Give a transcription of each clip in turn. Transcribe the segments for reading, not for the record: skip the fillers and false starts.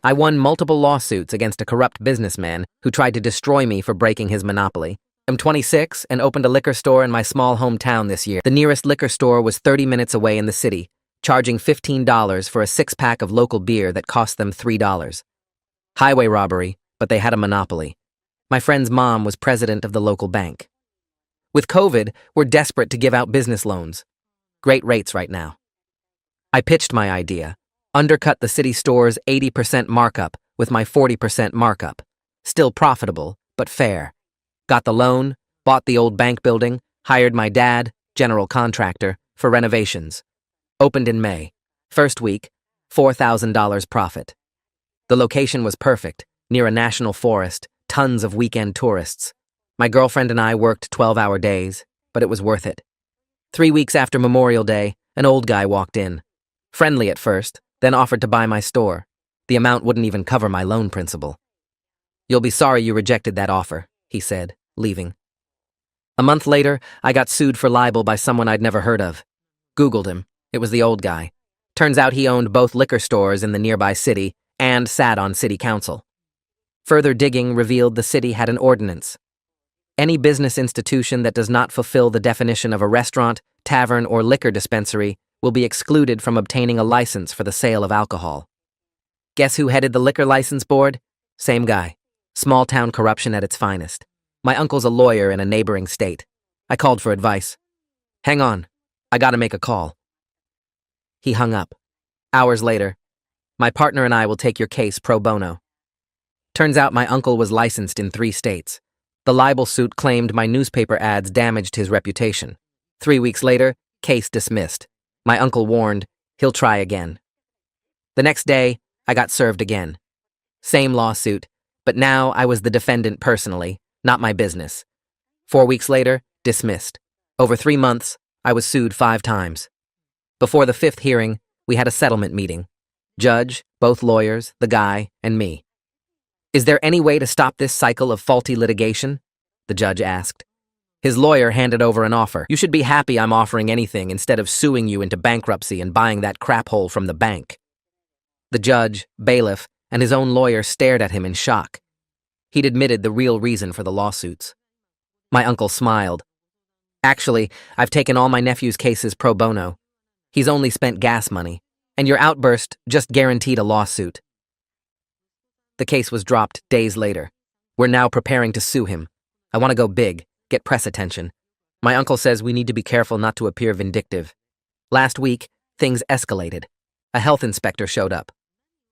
I won multiple lawsuits against a corrupt businessman who tried to destroy me for breaking his monopoly. I'm 26 and opened a liquor store in my small hometown this year. The nearest liquor store was 30 minutes away in the city, charging $15 for a six-pack of local beer that cost them $3. Highway robbery, but they had a monopoly. My friend's mom was president of the local bank. With COVID, we're desperate to give out business loans. Great rates right now. I pitched my idea, undercut the city store's 80% markup with my 40% markup. Still profitable, but fair. Got the loan, bought the old bank building, hired my dad, general contractor, for renovations. Opened in May. First week, $4,000 profit. The location was perfect, near a national forest, tons of weekend tourists. My girlfriend and I worked 12-hour days, but it was worth it. 3 weeks after Memorial Day, an old guy walked in. Friendly at first, then offered to buy my store. The amount wouldn't even cover my loan principal. "You'll be sorry you rejected that offer," he said, leaving. A month later, I got sued for libel by someone I'd never heard of. Googled him. It was the old guy. Turns out he owned both liquor stores in the nearby city and sat on city council. Further digging revealed the city had an ordinance. Any business institution that does not fulfill the definition of a restaurant, tavern, or liquor dispensary will be excluded from obtaining a license for the sale of alcohol. Guess who headed the liquor license board? Same guy. Small-town corruption at its finest. My uncle's a lawyer in a neighboring state. I called for advice. "Hang on, I gotta make a call." He hung up. Hours later, "My partner and I will take your case pro bono." Turns out my uncle was licensed in 3 states. The libel suit claimed my newspaper ads damaged his reputation. 3 weeks later, case dismissed. My uncle warned, he'll try again. The next day, I got served again. Same lawsuit, but now I was the defendant personally, not my business. 4 weeks later, dismissed. Over 3 months, I was sued 5 times. Before the 5th hearing, we had a settlement meeting. Judge, both lawyers, the guy, and me. "Is there any way to stop this cycle of faulty litigation?" the judge asked. His lawyer handed over an offer. "You should be happy I'm offering anything instead of suing you into bankruptcy and buying that crap hole from the bank." The judge, bailiff, and his own lawyer stared at him in shock. He'd admitted the real reason for the lawsuits. My uncle smiled. "Actually, I've taken all my nephew's cases pro bono. He's only spent gas money, and your outburst just guaranteed a lawsuit." The case was dropped days later. We're now preparing to sue him. I want to go big, get press attention. My uncle says we need to be careful not to appear vindictive. Last week, things escalated. A health inspector showed up.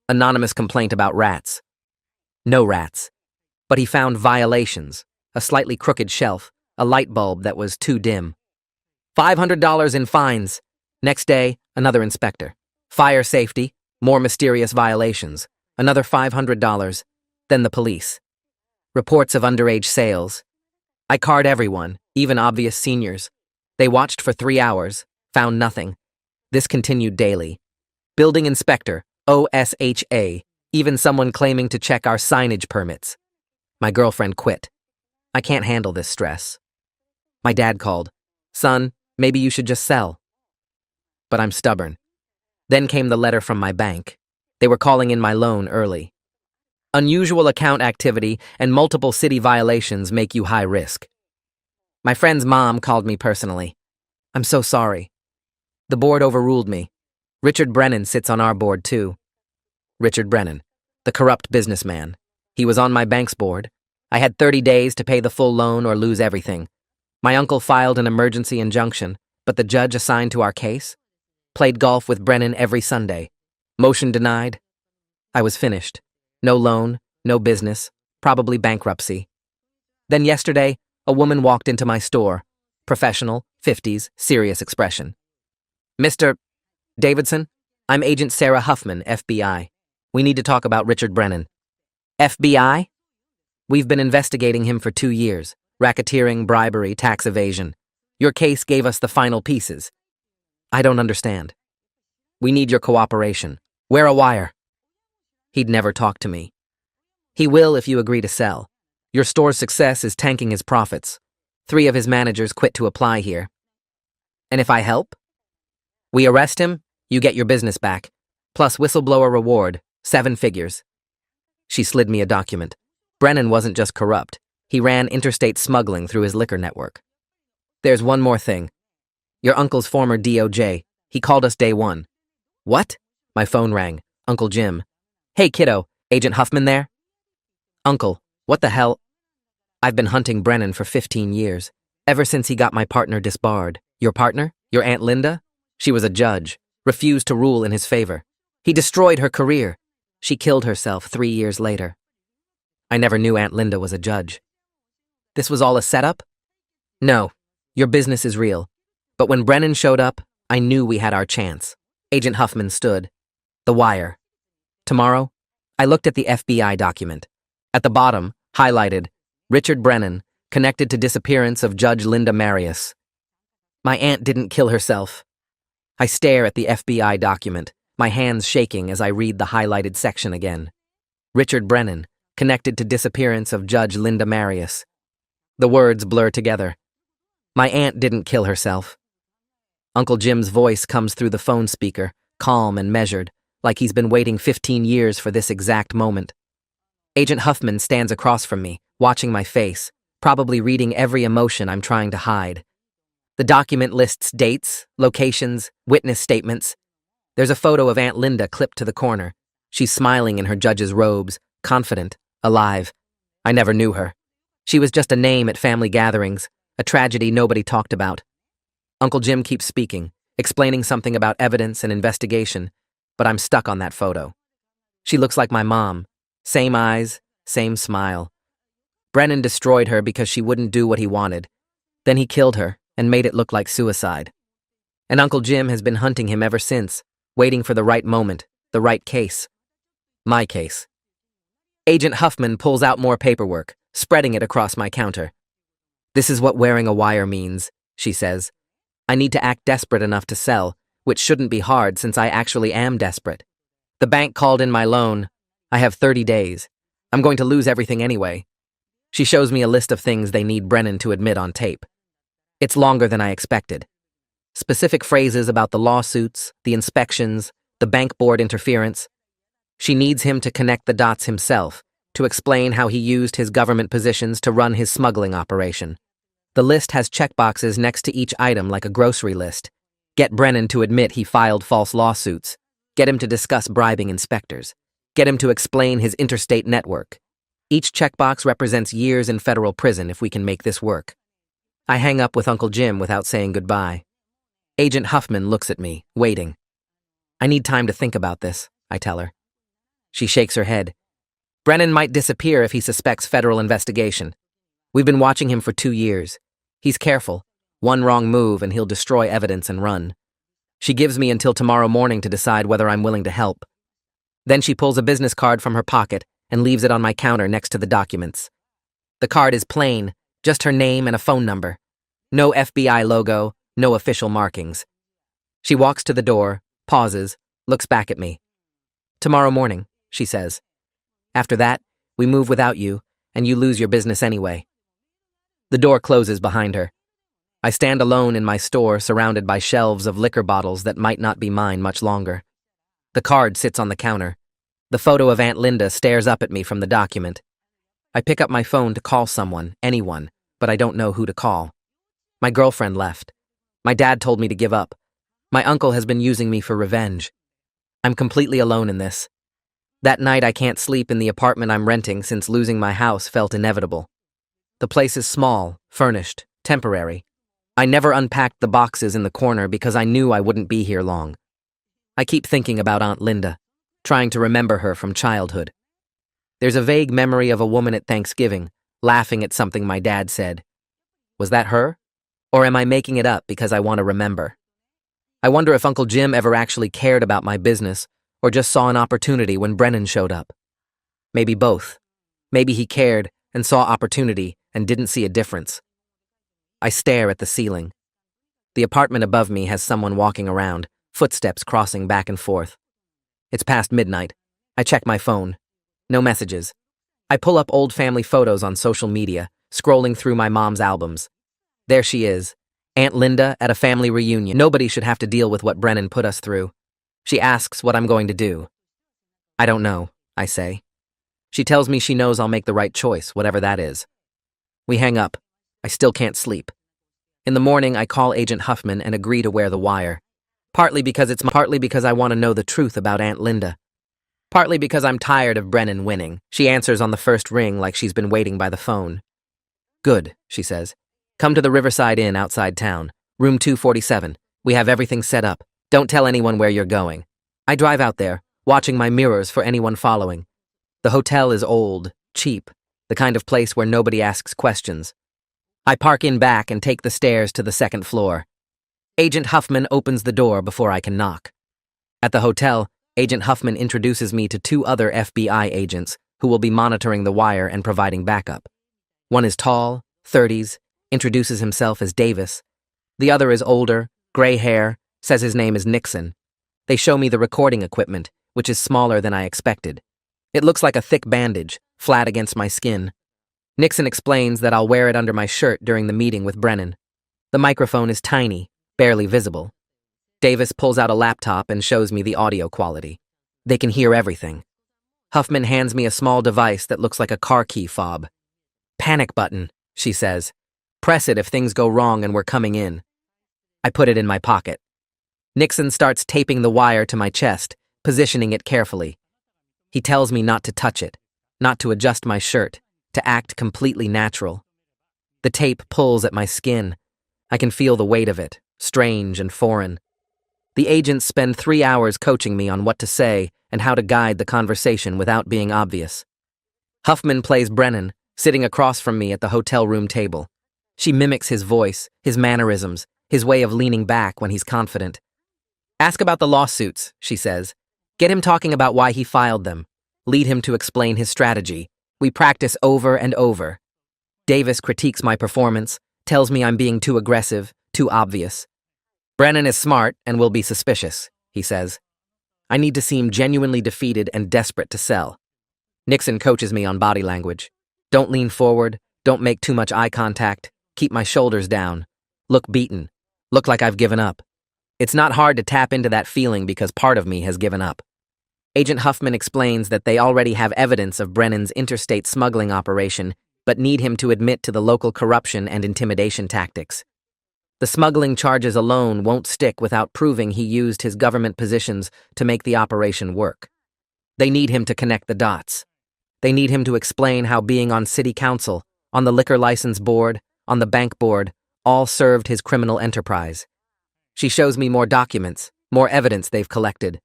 Anonymous complaint about rats. No rats. But he found violations, a slightly crooked shelf, a light bulb that was too dim. $500 in fines. Next day, another inspector. Fire safety, more mysterious violations. Another $500. Then the police. Reports of underage sales. I card everyone, even obvious seniors. They watched for 3 hours, found nothing. This continued daily. Building inspector, OSHA, even someone claiming to check our signage permits. My girlfriend quit. I can't handle this stress. My dad called. "Son, maybe you should just sell." But I'm stubborn. Then came the letter from my bank. They were calling in my loan early. Unusual account activity and multiple city violations make you high risk. My friend's mom called me personally. "I'm so sorry." The board overruled me. Richard Brennan sits on our board too. Richard Brennan, the corrupt businessman. He was on my bank's board. I had 30 days to pay the full loan or lose everything. My uncle filed an emergency injunction, but the judge assigned to our case played golf with Brennan every Sunday. Motion denied. I was finished. No loan, no business, probably bankruptcy. Then yesterday, a woman walked into my store. Professional, 50s, serious expression. "Mr. Davidson, I'm Agent Sarah Huffman, FBI. We need to talk about Richard Brennan." "FBI? We've been investigating him for 2 years. Racketeering, bribery, tax evasion. Your case gave us the final pieces." "I don't understand." "We need your cooperation. Wear a wire." He'd never talk to me. "He will if you agree to sell. Your store's success is tanking his profits. 3 of his managers quit to apply here." "And if I help?" "We arrest him, you get your business back, plus whistleblower reward, 7 figures. She slid me a document. Brennan wasn't just corrupt. He ran interstate smuggling through his liquor network. There's one more thing. Your uncle's former DOJ. He called us day one. What? My phone rang. Uncle Jim. Hey, kiddo. Agent Huffman there? Uncle, what the hell? I've been hunting Brennan for 15 years. Ever since he got my partner disbarred. Your partner? Your Aunt Linda? She was a judge. Refused to rule in his favor. He destroyed her career. She killed herself 3 years later. I never knew Aunt Linda was a judge. This was all a setup? No, your business is real. But when Brennan showed up, I knew we had our chance. Agent Huffman stood. The wire. Tomorrow? I looked at the FBI document. At the bottom, highlighted, Richard Brennan, connected to disappearance of Judge Linda Marius. My aunt didn't kill herself. I stare at the FBI document, my hands shaking as I read the highlighted section again. Richard Brennan, connected to disappearance of Judge Linda Marius. The words blur together. My aunt didn't kill herself. Uncle Jim's voice comes through the phone speaker, calm and measured, like he's been waiting 15 years for this exact moment. Agent Huffman stands across from me, watching my face, probably reading every emotion I'm trying to hide. The document lists dates, locations, witness statements. There's a photo of Aunt Linda clipped to the corner. She's smiling in her judge's robes, confident, alive. I never knew her. She was just a name at family gatherings, a tragedy nobody talked about. Uncle Jim keeps speaking, explaining something about evidence and investigation, but I'm stuck on that photo. She looks like my mom. Same eyes, same smile. Brennan destroyed her because she wouldn't do what he wanted. Then he killed her and made it look like suicide. And Uncle Jim has been hunting him ever since, waiting for the right moment, the right case. My case. Agent Huffman pulls out more paperwork, spreading it across my counter. This is what wearing a wire means, she says. I need to act desperate enough to sell, which shouldn't be hard since I actually am desperate. The bank called in my loan. I have 30 days. I'm going to lose everything anyway. She shows me a list of things they need Brennan to admit on tape. It's longer than I expected. Specific phrases about the lawsuits, the inspections, the bank board interference. She needs him to connect the dots himself, to explain how he used his government positions to run his smuggling operation. The list has checkboxes next to each item like a grocery list. Get Brennan to admit he filed false lawsuits. Get him to discuss bribing inspectors. Get him to explain his interstate network. Each checkbox represents years in federal prison if we can make this work. I hang up with Uncle Jim without saying goodbye. Agent Huffman looks at me, waiting. I need time to think about this, I tell her. She shakes her head. Brennan might disappear if he suspects federal investigation. We've been watching him for 2 years. He's careful. One wrong move and he'll destroy evidence and run. She gives me until tomorrow morning to decide whether I'm willing to help. Then she pulls a business card from her pocket and leaves it on my counter next to the documents. The card is plain, just her name and a phone number. No FBI logo, no official markings. She walks to the door, pauses, looks back at me. Tomorrow morning, she says. After that, we move without you, and you lose your business anyway. The door closes behind her. I stand alone in my store surrounded by shelves of liquor bottles that might not be mine much longer. The card sits on the counter. The photo of Aunt Linda stares up at me from the document. I pick up my phone to call someone, anyone, but I don't know who to call. My girlfriend left. My dad told me to give up. My uncle has been using me for revenge. I'm completely alone in this. That night I can't sleep in the apartment I'm renting since losing my house felt inevitable. The place is small, furnished, temporary. I never unpacked the boxes in the corner because I knew I wouldn't be here long. I keep thinking about Aunt Linda, trying to remember her from childhood. There's a vague memory of a woman at Thanksgiving, laughing at something my dad said. Was that her? Or am I making it up because I want to remember? I wonder if Uncle Jim ever actually cared about my business or just saw an opportunity when Brennan showed up. Maybe both. Maybe he cared and saw opportunity and didn't see a difference. I stare at the ceiling. The apartment above me has someone walking around, footsteps crossing back and forth. It's past midnight. I check my phone. No messages. I pull up old family photos on social media, scrolling through my mom's albums. There she is, Aunt Linda at a family reunion. Nobody should have to deal with what Brennan put us through. She asks what I'm going to do. I don't know, I say. She tells me she knows I'll make the right choice, whatever that is. We hang up. I still can't sleep. In the morning, I call Agent Huffman and agree to wear the wire. Partly because I want to know the truth about Aunt Linda. Partly because I'm tired of Brennan winning. She answers on the first ring like she's been waiting by the phone. Good, she says. Come to the Riverside Inn outside town. Room 247. We have everything set up. Don't tell anyone where you're going. I drive out there, watching my mirrors for anyone following. The hotel is old, cheap, the kind of place where nobody asks questions. I park in back and take the stairs to the second floor. Agent Huffman opens the door before I can knock. At the hotel, Agent Huffman introduces me to two other FBI agents who will be monitoring the wire and providing backup. One is tall, 30s, introduces himself as Davis. The other is older, gray hair, says his name is Nixon. They show me the recording equipment, which is smaller than I expected. It looks like a thick bandage, flat against my skin. Nixon explains that I'll wear it under my shirt during the meeting with Brennan. The microphone is tiny, barely visible. Davis pulls out a laptop and shows me the audio quality. They can hear everything. Huffman hands me a small device that looks like a car key fob. Panic button, she says. Press it if things go wrong and we're coming in. I put it in my pocket. Nixon starts taping the wire to my chest, positioning it carefully. He tells me not to touch it, not to adjust my shirt, to act completely natural. The tape pulls at my skin. I can feel the weight of it, strange and foreign. The agents spend 3 hours coaching me on what to say and how to guide the conversation without being obvious. Huffman plays Brennan, sitting across from me at the hotel room table. She mimics his voice, his mannerisms, his way of leaning back when he's confident. Ask about the lawsuits, she says. Get him talking about why he filed them. Lead him to explain his strategy. We practice over and over. Davis critiques my performance, tells me I'm being too aggressive, too obvious. Brennan is smart and will be suspicious, he says. I need to seem genuinely defeated and desperate to sell. Nixon coaches me on body language. Don't lean forward, don't make too much eye contact, keep my shoulders down. Look beaten, look like I've given up. It's not hard to tap into that feeling because part of me has given up. Agent Huffman explains that they already have evidence of Brennan's interstate smuggling operation, but need him to admit to the local corruption and intimidation tactics. The smuggling charges alone won't stick without proving he used his government positions to make the operation work. They need him to connect the dots. They need him to explain how being on city council, on the liquor license board, on the bank board, all served his criminal enterprise. She shows me more documents, more evidence they've collected.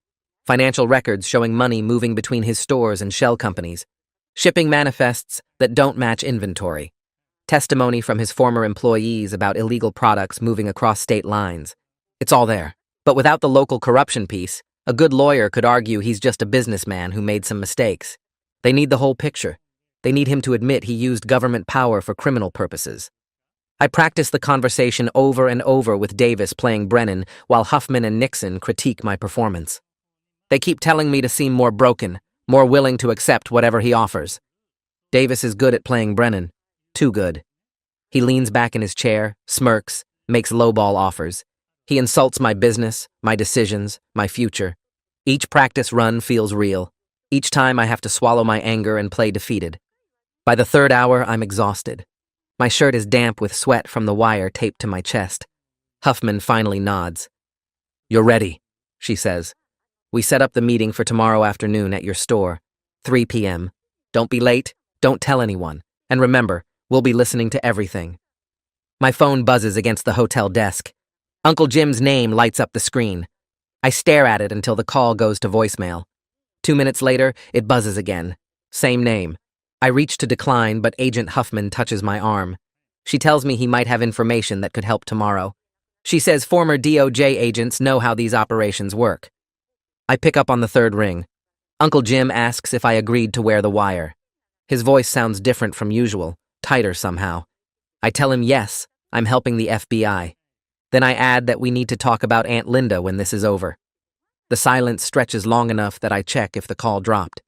Financial records showing money moving between his stores and shell companies. Shipping manifests that don't match inventory. Testimony from his former employees about illegal products moving across state lines. It's all there. But without the local corruption piece, a good lawyer could argue he's just a businessman who made some mistakes. They need the whole picture. They need him to admit he used government power for criminal purposes. I practice the conversation over and over with Davis playing Brennan while Huffman and Nixon critique my performance. They keep telling me to seem more broken, more willing to accept whatever he offers. Davis is good at playing Brennan. Too good. He leans back in his chair, smirks, makes lowball offers. He insults my business, my decisions, my future. Each practice run feels real. Each time I have to swallow my anger and play defeated. By the third hour, I'm exhausted. My shirt is damp with sweat from the wire taped to my chest. Huffman finally nods. You're ready, she says. We set up the meeting for tomorrow afternoon at your store, 3 p.m. Don't be late, don't tell anyone. And remember, we'll be listening to everything. My phone buzzes against the hotel desk. Uncle Jim's name lights up the screen. I stare at it until the call goes to voicemail. 2 minutes later, it buzzes again. Same name. I reach to decline, but Agent Huffman touches my arm. She tells me he might have information that could help tomorrow. She says former DOJ agents know how these operations work. I pick up on the third ring. Uncle Jim asks if I agreed to wear the wire. His voice sounds different from usual, tighter somehow. I tell him yes, I'm helping the FBI. Then I add that we need to talk about Aunt Linda when this is over. The silence stretches long enough that I check if the call dropped.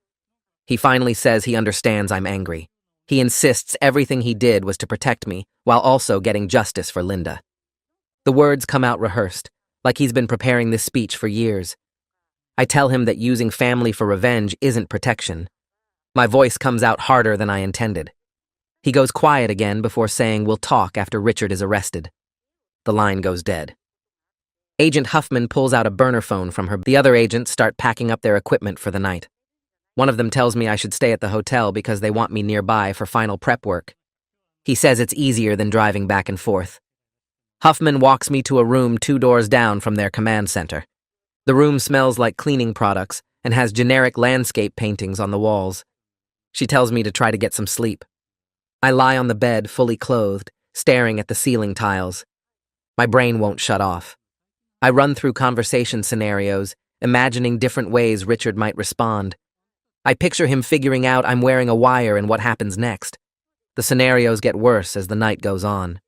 He finally says he understands I'm angry. He insists everything he did was to protect me, while also getting justice for Linda. The words come out rehearsed, like he's been preparing this speech for years. I tell him that using family for revenge isn't protection. My voice comes out harder than I intended. He goes quiet again before saying we'll talk after Richard is arrested. The line goes dead. Agent Huffman pulls out a burner phone from her. The other agents start packing up their equipment for the night. One of them tells me I should stay at the hotel because they want me nearby for final prep work. He says it's easier than driving back and forth. Huffman walks me to a room 2 doors down from their command center. The room smells like cleaning products and has generic landscape paintings on the walls. She tells me to try to get some sleep. I lie on the bed, fully clothed, staring at the ceiling tiles. My brain won't shut off. I run through conversation scenarios, imagining different ways Richard might respond. I picture him figuring out I'm wearing a wire and what happens next. The scenarios get worse as the night goes on.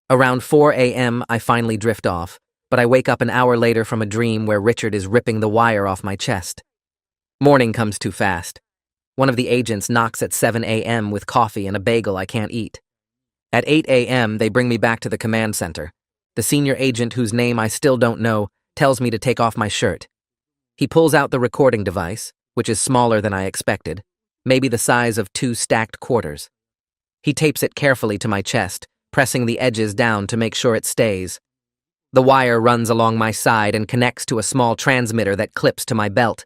Around 4 a.m., I finally drift off, but I wake up an hour later from a dream where Richard is ripping the wire off my chest. Morning comes too fast. One of the agents knocks at 7 a.m. with coffee and a bagel I can't eat. At 8 a.m., they bring me back to the command center. The senior agent, whose name I still don't know, tells me to take off my shirt. He pulls out the recording device, which is smaller than I expected, maybe the size of 2 stacked quarters. He tapes it carefully to my chest, pressing the edges down to make sure it stays. The wire runs along my side and connects to a small transmitter that clips to my belt.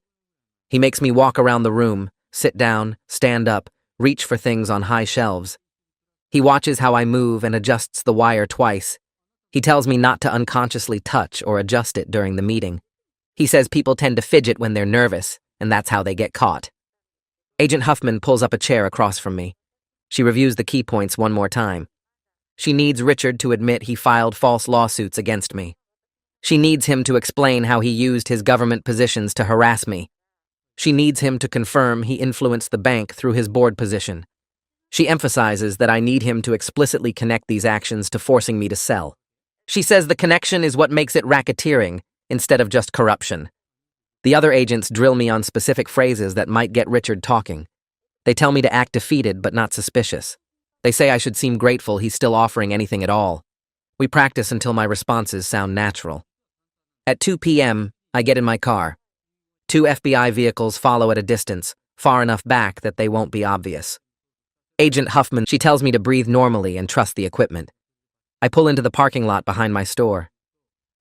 He makes me walk around the room, sit down, stand up, reach for things on high shelves. He watches how I move and adjusts the wire twice. He tells me not to unconsciously touch or adjust it during the meeting. He says people tend to fidget when they're nervous, and that's how they get caught. Agent Huffman pulls up a chair across from me. She reviews the key points one more time. She needs Richard to admit he filed false lawsuits against me. She needs him to explain how he used his government positions to harass me. She needs him to confirm he influenced the bank through his board position. She emphasizes that I need him to explicitly connect these actions to forcing me to sell. She says the connection is what makes it racketeering instead of just corruption. The other agents drill me on specific phrases that might get Richard talking. They tell me to act defeated but not suspicious. They say I should seem grateful he's still offering anything at all. We practice until my responses sound natural. At 2 p.m., I get in my car. 2 FBI vehicles follow at a distance, far enough back that they won't be obvious. Agent Huffman, she tells me to breathe normally and trust the equipment. I pull into the parking lot behind my store.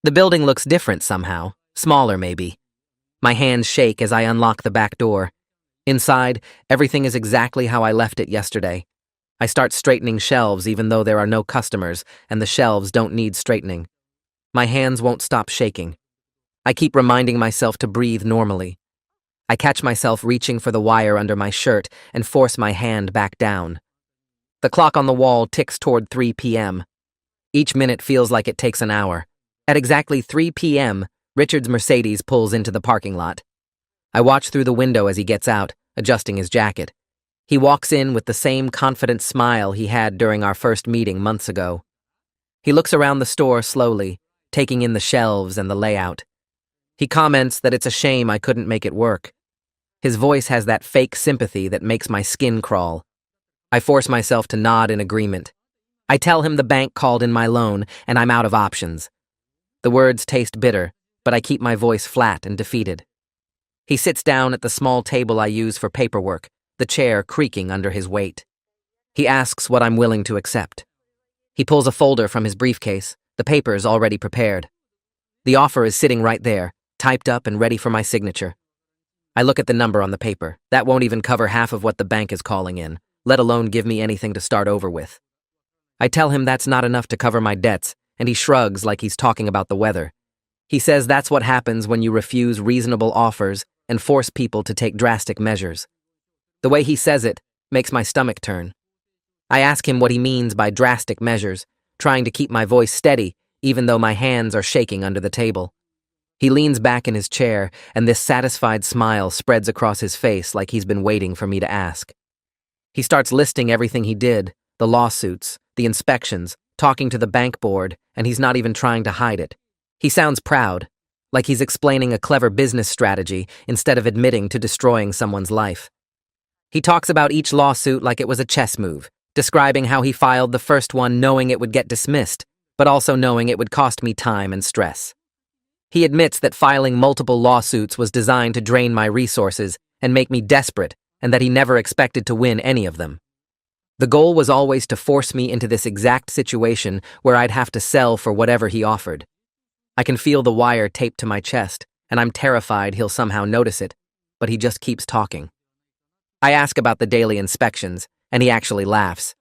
The building looks different somehow, smaller maybe. My hands shake as I unlock the back door. Inside, everything is exactly how I left it yesterday. I start straightening shelves even though there are no customers and the shelves don't need straightening. My hands won't stop shaking. I keep reminding myself to breathe normally. I catch myself reaching for the wire under my shirt and force my hand back down. The clock on the wall ticks toward 3 p.m. Each minute feels like it takes an hour. At exactly 3 p.m., Richard's Mercedes pulls into the parking lot. I watch through the window as he gets out, adjusting his jacket. He walks in with the same confident smile he had during our first meeting months ago. He looks around the store slowly, taking in the shelves and the layout. He comments that it's a shame I couldn't make it work. His voice has that fake sympathy that makes my skin crawl. I force myself to nod in agreement. I tell him the bank called in my loan and I'm out of options. The words taste bitter, but I keep my voice flat and defeated. He sits down at the small table I use for paperwork, the chair creaking under his weight. He asks what I'm willing to accept. He pulls a folder from his briefcase, the papers already prepared. The offer is sitting right there, typed up and ready for my signature. I look at the number on the paper. That won't even cover half of what the bank is calling in, let alone give me anything to start over with. I tell him that's not enough to cover my debts, and he shrugs like he's talking about the weather. He says that's what happens when you refuse reasonable offers and force people to take drastic measures. The way he says it makes my stomach turn. I ask him what he means by drastic measures, trying to keep my voice steady even though my hands are shaking under the table. He leans back in his chair, and this satisfied smile spreads across his face like he's been waiting for me to ask. He starts listing everything he did, the lawsuits, the inspections, talking to the bank board, and he's not even trying to hide it. He sounds proud, like he's explaining a clever business strategy instead of admitting to destroying someone's life. He talks about each lawsuit like it was a chess move, describing how he filed the first one knowing it would get dismissed, but also knowing it would cost me time and stress. He admits that filing multiple lawsuits was designed to drain my resources and make me desperate and that he never expected to win any of them. The goal was always to force me into this exact situation where I'd have to sell for whatever he offered. I can feel the wire taped to my chest, and I'm terrified he'll somehow notice it, but he just keeps talking. I ask about the daily inspections, and he actually laughs.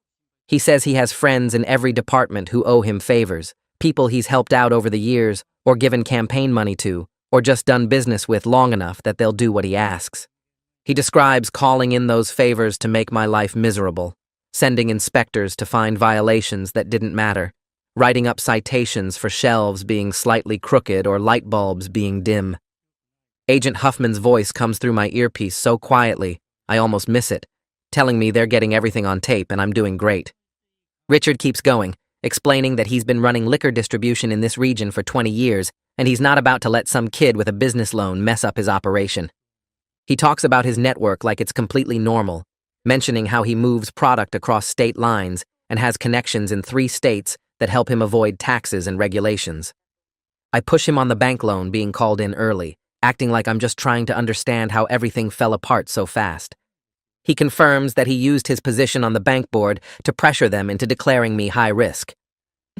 He says he has friends in every department who owe him favors, people he's helped out over the years, or given campaign money to, or just done business with long enough that they'll do what he asks. He describes calling in those favors to make my life miserable, sending inspectors to find violations that didn't matter, writing up citations for shelves being slightly crooked or light bulbs being dim. Agent Huffman's voice comes through my earpiece so quietly, I almost miss it, telling me they're getting everything on tape and I'm doing great. Richard keeps going, explaining that he's been running liquor distribution in this region for 20 years, and he's not about to let some kid with a business loan mess up his operation. He talks about his network like it's completely normal, mentioning how he moves product across state lines and has connections in 3 states that help him avoid taxes and regulations. I push him on the bank loan being called in early, acting like I'm just trying to understand how everything fell apart so fast. He confirms that he used his position on the bank board to pressure them into declaring me high risk.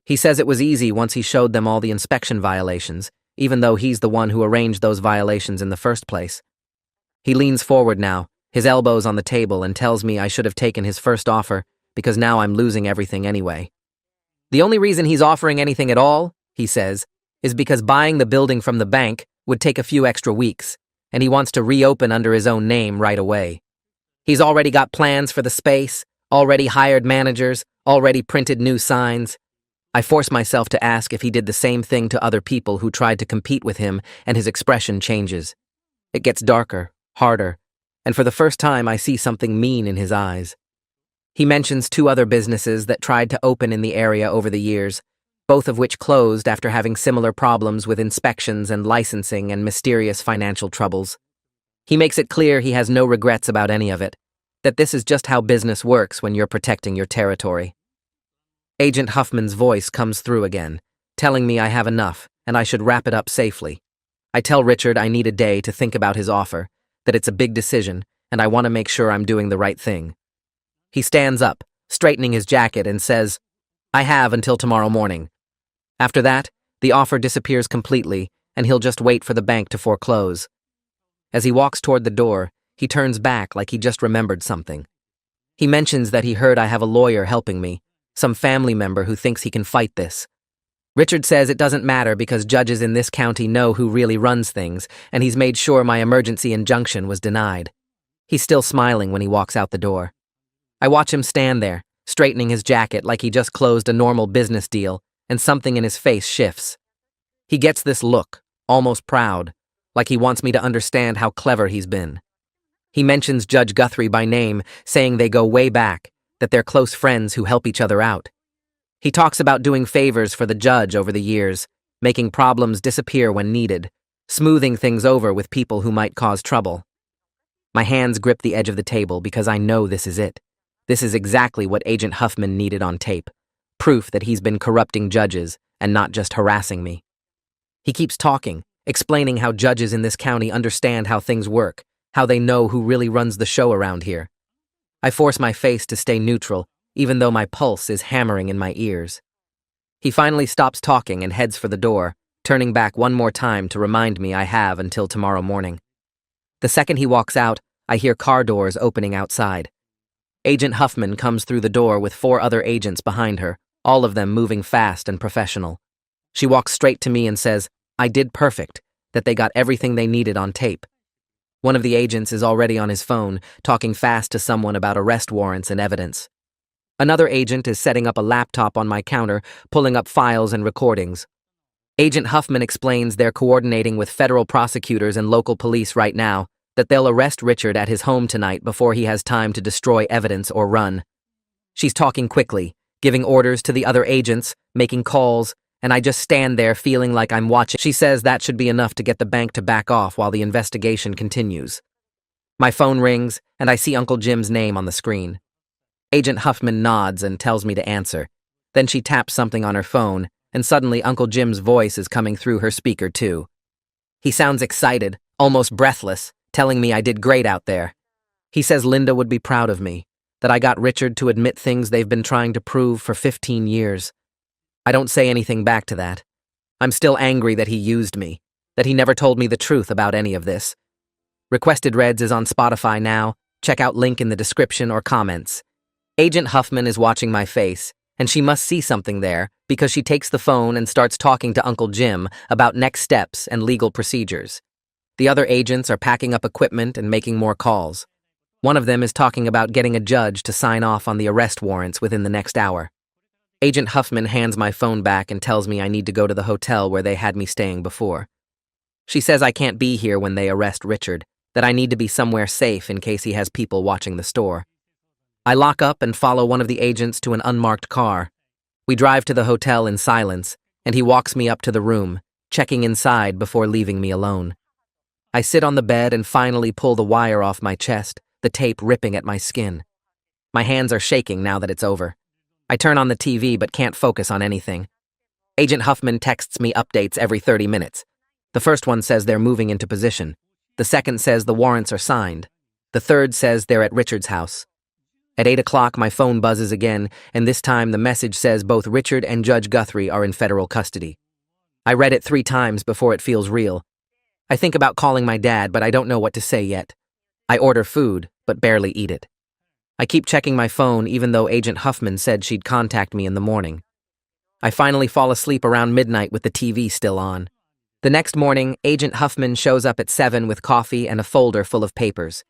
He says it was easy once he showed them all the inspection violations, even though he's the one who arranged those violations in the first place. He leans forward now, his elbows on the table, and tells me I should have taken his first offer because now I'm losing everything anyway. The only reason he's offering anything at all, he says, is because buying the building from the bank would take a few extra weeks, and he wants to reopen under his own name right away. He's already got plans for the space, already hired managers, already printed new signs. I force myself to ask if he did the same thing to other people who tried to compete with him, and his expression changes. It gets darker, harder, and for the first time I see something mean in his eyes. He mentions 2 other businesses that tried to open in the area over the years, both of which closed after having similar problems with inspections and licensing and mysterious financial troubles. He makes it clear he has no regrets about any of it, that this is just how business works when you're protecting your territory. Agent Huffman's voice comes through again, telling me I have enough and I should wrap it up safely. I tell Richard I need a day to think about his offer, that it's a big decision, and I want to make sure I'm doing the right thing. He stands up, straightening his jacket, and says, I have until tomorrow morning. After that, the offer disappears completely, and he'll just wait for the bank to foreclose. As he walks toward the door, he turns back like he just remembered something. He mentions that he heard I have a lawyer helping me, some family member who thinks he can fight this. Richard says it doesn't matter because judges in this county know who really runs things, and he's made sure my emergency injunction was denied. He's still smiling when he walks out the door. I watch him stand there, straightening his jacket like he just closed a normal business deal, and something in his face shifts. He gets this look, almost proud, like he wants me to understand how clever he's been. He mentions Judge Guthrie by name, saying they go way back, that they're close friends who help each other out. He talks about doing favors for the judge over the years, making problems disappear when needed, smoothing things over with people who might cause trouble. My hands grip the edge of the table because I know this is it. This is exactly what Agent Huffman needed on tape, proof that he's been corrupting judges and not just harassing me. He keeps talking, explaining how judges in this county understand how things work, how they know who really runs the show around here. I force my face to stay neutral, even though my pulse is hammering in my ears. He finally stops talking and heads for the door, turning back one more time to remind me I have until tomorrow morning. The second he walks out, I hear car doors opening outside. Agent Huffman comes through the door with 4 other agents behind her, all of them moving fast and professional. She walks straight to me and says, I did perfect, that they got everything they needed on tape. One of the agents is already on his phone, talking fast to someone about arrest warrants and evidence. Another agent is setting up a laptop on my counter, pulling up files and recordings. Agent Huffman explains they're coordinating with federal prosecutors and local police right now, that they'll arrest Richard at his home tonight before he has time to destroy evidence or run. She's talking quickly, giving orders to the other agents, making calls, and I just stand there feeling like I'm watching. She says that should be enough to get the bank to back off while the investigation continues. My phone rings, and I see Uncle Jim's name on the screen. Agent Huffman nods and tells me to answer. Then she taps something on her phone, and suddenly Uncle Jim's voice is coming through her speaker too. He sounds excited, almost breathless, telling me I did great out there. He says Linda would be proud of me, that I got Richard to admit things they've been trying to prove for 15 years. I don't say anything back to that. I'm still angry that he used me, that he never told me the truth about any of this. Requested Reds is on Spotify now. Check out link in the description or comments. Agent Huffman is watching my face, and she must see something there because she takes the phone and starts talking to Uncle Jim about next steps and legal procedures. The other agents are packing up equipment and making more calls. One of them is talking about getting a judge to sign off on the arrest warrants within the next hour. Agent Huffman hands my phone back and tells me I need to go to the hotel where they had me staying before. She says I can't be here when they arrest Richard, that I need to be somewhere safe in case he has people watching the store. I lock up and follow one of the agents to an unmarked car. We drive to the hotel in silence, and he walks me up to the room, checking inside before leaving me alone. I sit on the bed and finally pull the wire off my chest, the tape ripping at my skin. My hands are shaking now that it's over. I turn on the TV but can't focus on anything. Agent Huffman texts me updates every 30 minutes. The first one says they're moving into position. The second says the warrants are signed. The third says they're at Richard's house. At 8 o'clock, my phone buzzes again, and this time the message says both Richard and Judge Guthrie are in federal custody. I read it 3 times before it feels real. I think about calling my dad, but I don't know what to say yet. I order food, but barely eat it. I keep checking my phone even though Agent Huffman said she'd contact me in the morning. I finally fall asleep around midnight with the TV still on. The next morning, Agent Huffman shows up at 7 with coffee and a folder full of papers.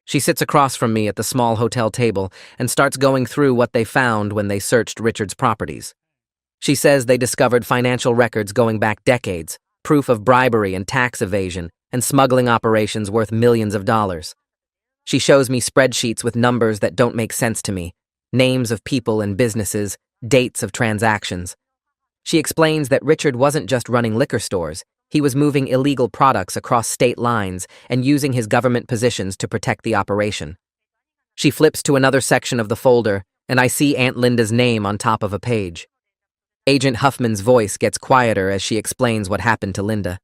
She sits across from me at the small hotel table and starts going through what they found when they searched Richard's properties. She says they discovered financial records going back decades, proof of bribery and tax evasion, and smuggling operations worth millions of dollars. She shows me spreadsheets with numbers that don't make sense to me, names of people and businesses, dates of transactions. She explains that Richard wasn't just running liquor stores, he was moving illegal products across state lines and using his government positions to protect the operation. She flips to another section of the folder, and I see Aunt Linda's name on top of a page. Agent Huffman's voice gets quieter as she explains what happened to Linda.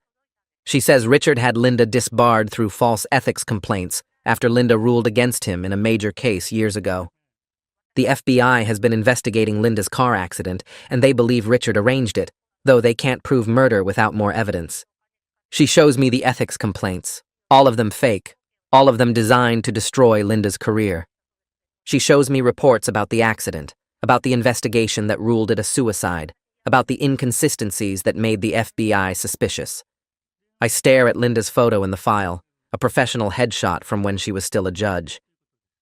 She says Richard had Linda disbarred through false ethics complaints after Linda ruled against him in a major case years ago. The FBI has been investigating Linda's car accident, and they believe Richard arranged it, though they can't prove murder without more evidence. She shows me the ethics complaints, all of them fake, all of them designed to destroy Linda's career. She shows me reports about the accident, about the investigation that ruled it a suicide, about the inconsistencies that made the FBI suspicious. I stare at Linda's photo in the file, a professional headshot from when she was still a judge.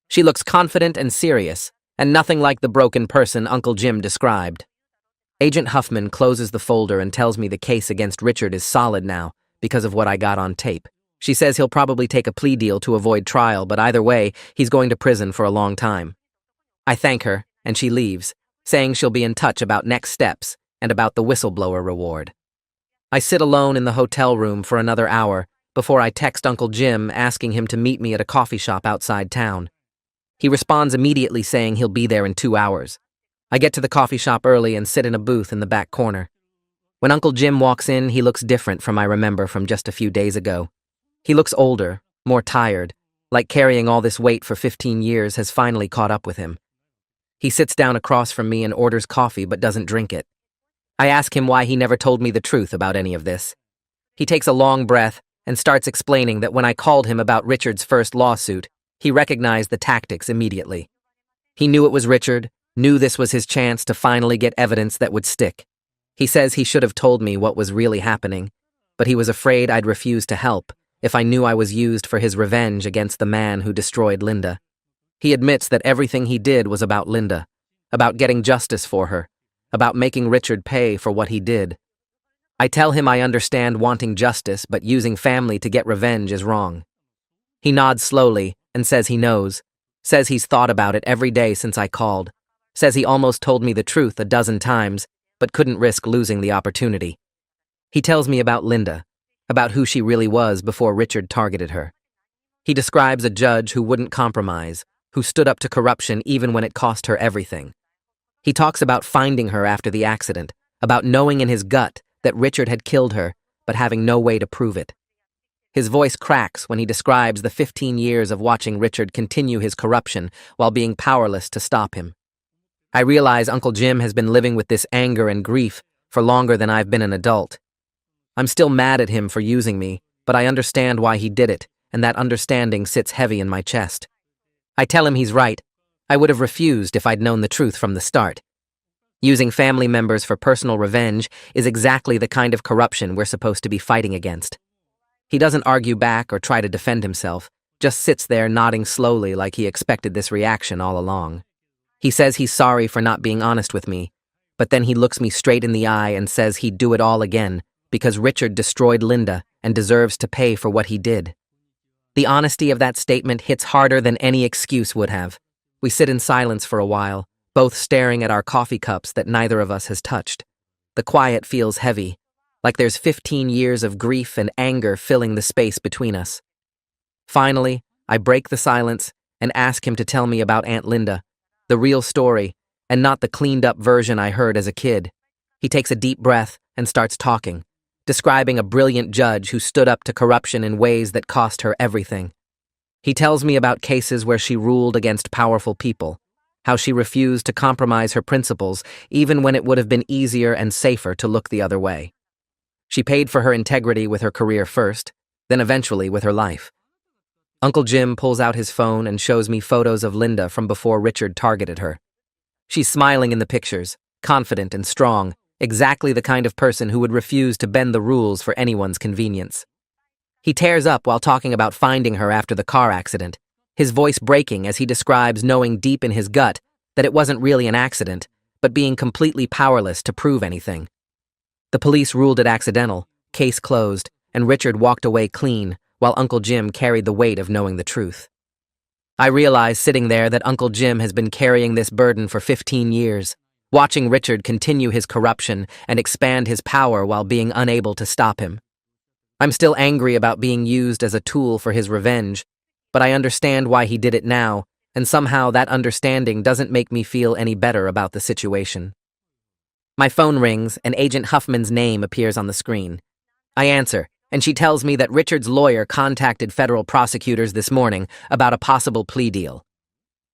She looks confident and serious, and nothing like the broken person Uncle Jim described. Agent Huffman closes the folder and tells me the case against Richard is solid now because of what I got on tape. She says he'll probably take a plea deal to avoid trial, but either way, he's going to prison for a long time. I thank her, and she leaves, saying she'll be in touch about next steps and about the whistleblower reward. I sit alone in the hotel room for another hour before I text Uncle Jim asking him to meet me at a coffee shop outside town. He responds immediately saying he'll be there in 2 hours. I get to the coffee shop early and sit in a booth in the back corner. When Uncle Jim walks in, he looks different from I remember from just a few days ago. He looks older, more tired, like carrying all this weight for 15 years has finally caught up with him. He sits down across from me and orders coffee but doesn't drink it. I ask him why he never told me the truth about any of this. He takes a long breath and starts explaining that when I called him about Richard's first lawsuit, he recognized the tactics immediately. He knew it was Richard, knew this was his chance to finally get evidence that would stick. He says he should have told me what was really happening, but he was afraid I'd refuse to help if I knew I was used for his revenge against the man who destroyed Linda. He admits that everything he did was about Linda, about getting justice for her, about making Richard pay for what he did. I tell him I understand wanting justice, but using family to get revenge is wrong. He nods slowly and says he knows, says he's thought about it every day since I called, says he almost told me the truth a dozen times, but couldn't risk losing the opportunity. He tells me about Linda, about who she really was before Richard targeted her. He describes a judge who wouldn't compromise, who stood up to corruption even when it cost her everything. He talks about finding her after the accident, about knowing in his gut that Richard had killed her, but having no way to prove it. His voice cracks when he describes the 15 years of watching Richard continue his corruption while being powerless to stop him. I realize Uncle Jim has been living with this anger and grief for longer than I've been an adult. I'm still mad at him for using me, but I understand why he did it, and that understanding sits heavy in my chest. I tell him he's right. I would have refused if I'd known the truth from the start. Using family members for personal revenge is exactly the kind of corruption we're supposed to be fighting against. He doesn't argue back or try to defend himself, just sits there nodding slowly like he expected this reaction all along. He says he's sorry for not being honest with me, but then he looks me straight in the eye and says he'd do it all again because Richard destroyed Linda and deserves to pay for what he did. The honesty of that statement hits harder than any excuse would have. We sit in silence for a while, both staring at our coffee cups that neither of us has touched. The quiet feels heavy, like there's 15 years of grief and anger filling the space between us. Finally, I break the silence and ask him to tell me about Aunt Linda, the real story, and not the cleaned-up version I heard as a kid. He takes a deep breath and starts talking, describing a brilliant judge who stood up to corruption in ways that cost her everything. He tells me about cases where she ruled against powerful people, how she refused to compromise her principles even when it would have been easier and safer to look the other way. She paid for her integrity with her career first, then eventually with her life. Uncle Jim pulls out his phone and shows me photos of Linda from before Richard targeted her. She's smiling in the pictures, confident and strong, exactly the kind of person who would refuse to bend the rules for anyone's convenience. He tears up while talking about finding her after the car accident, his voice breaking as he describes knowing deep in his gut that it wasn't really an accident, but being completely powerless to prove anything. The police ruled it accidental, case closed, and Richard walked away clean, while Uncle Jim carried the weight of knowing the truth. I realize sitting there that Uncle Jim has been carrying this burden for 15 years, watching Richard continue his corruption and expand his power while being unable to stop him. I'm still angry about being used as a tool for his revenge, but I understand why he did it now, and somehow that understanding doesn't make me feel any better about the situation. My phone rings, and Agent Huffman's name appears on the screen. I answer, and she tells me that Richard's lawyer contacted federal prosecutors this morning about a possible plea deal.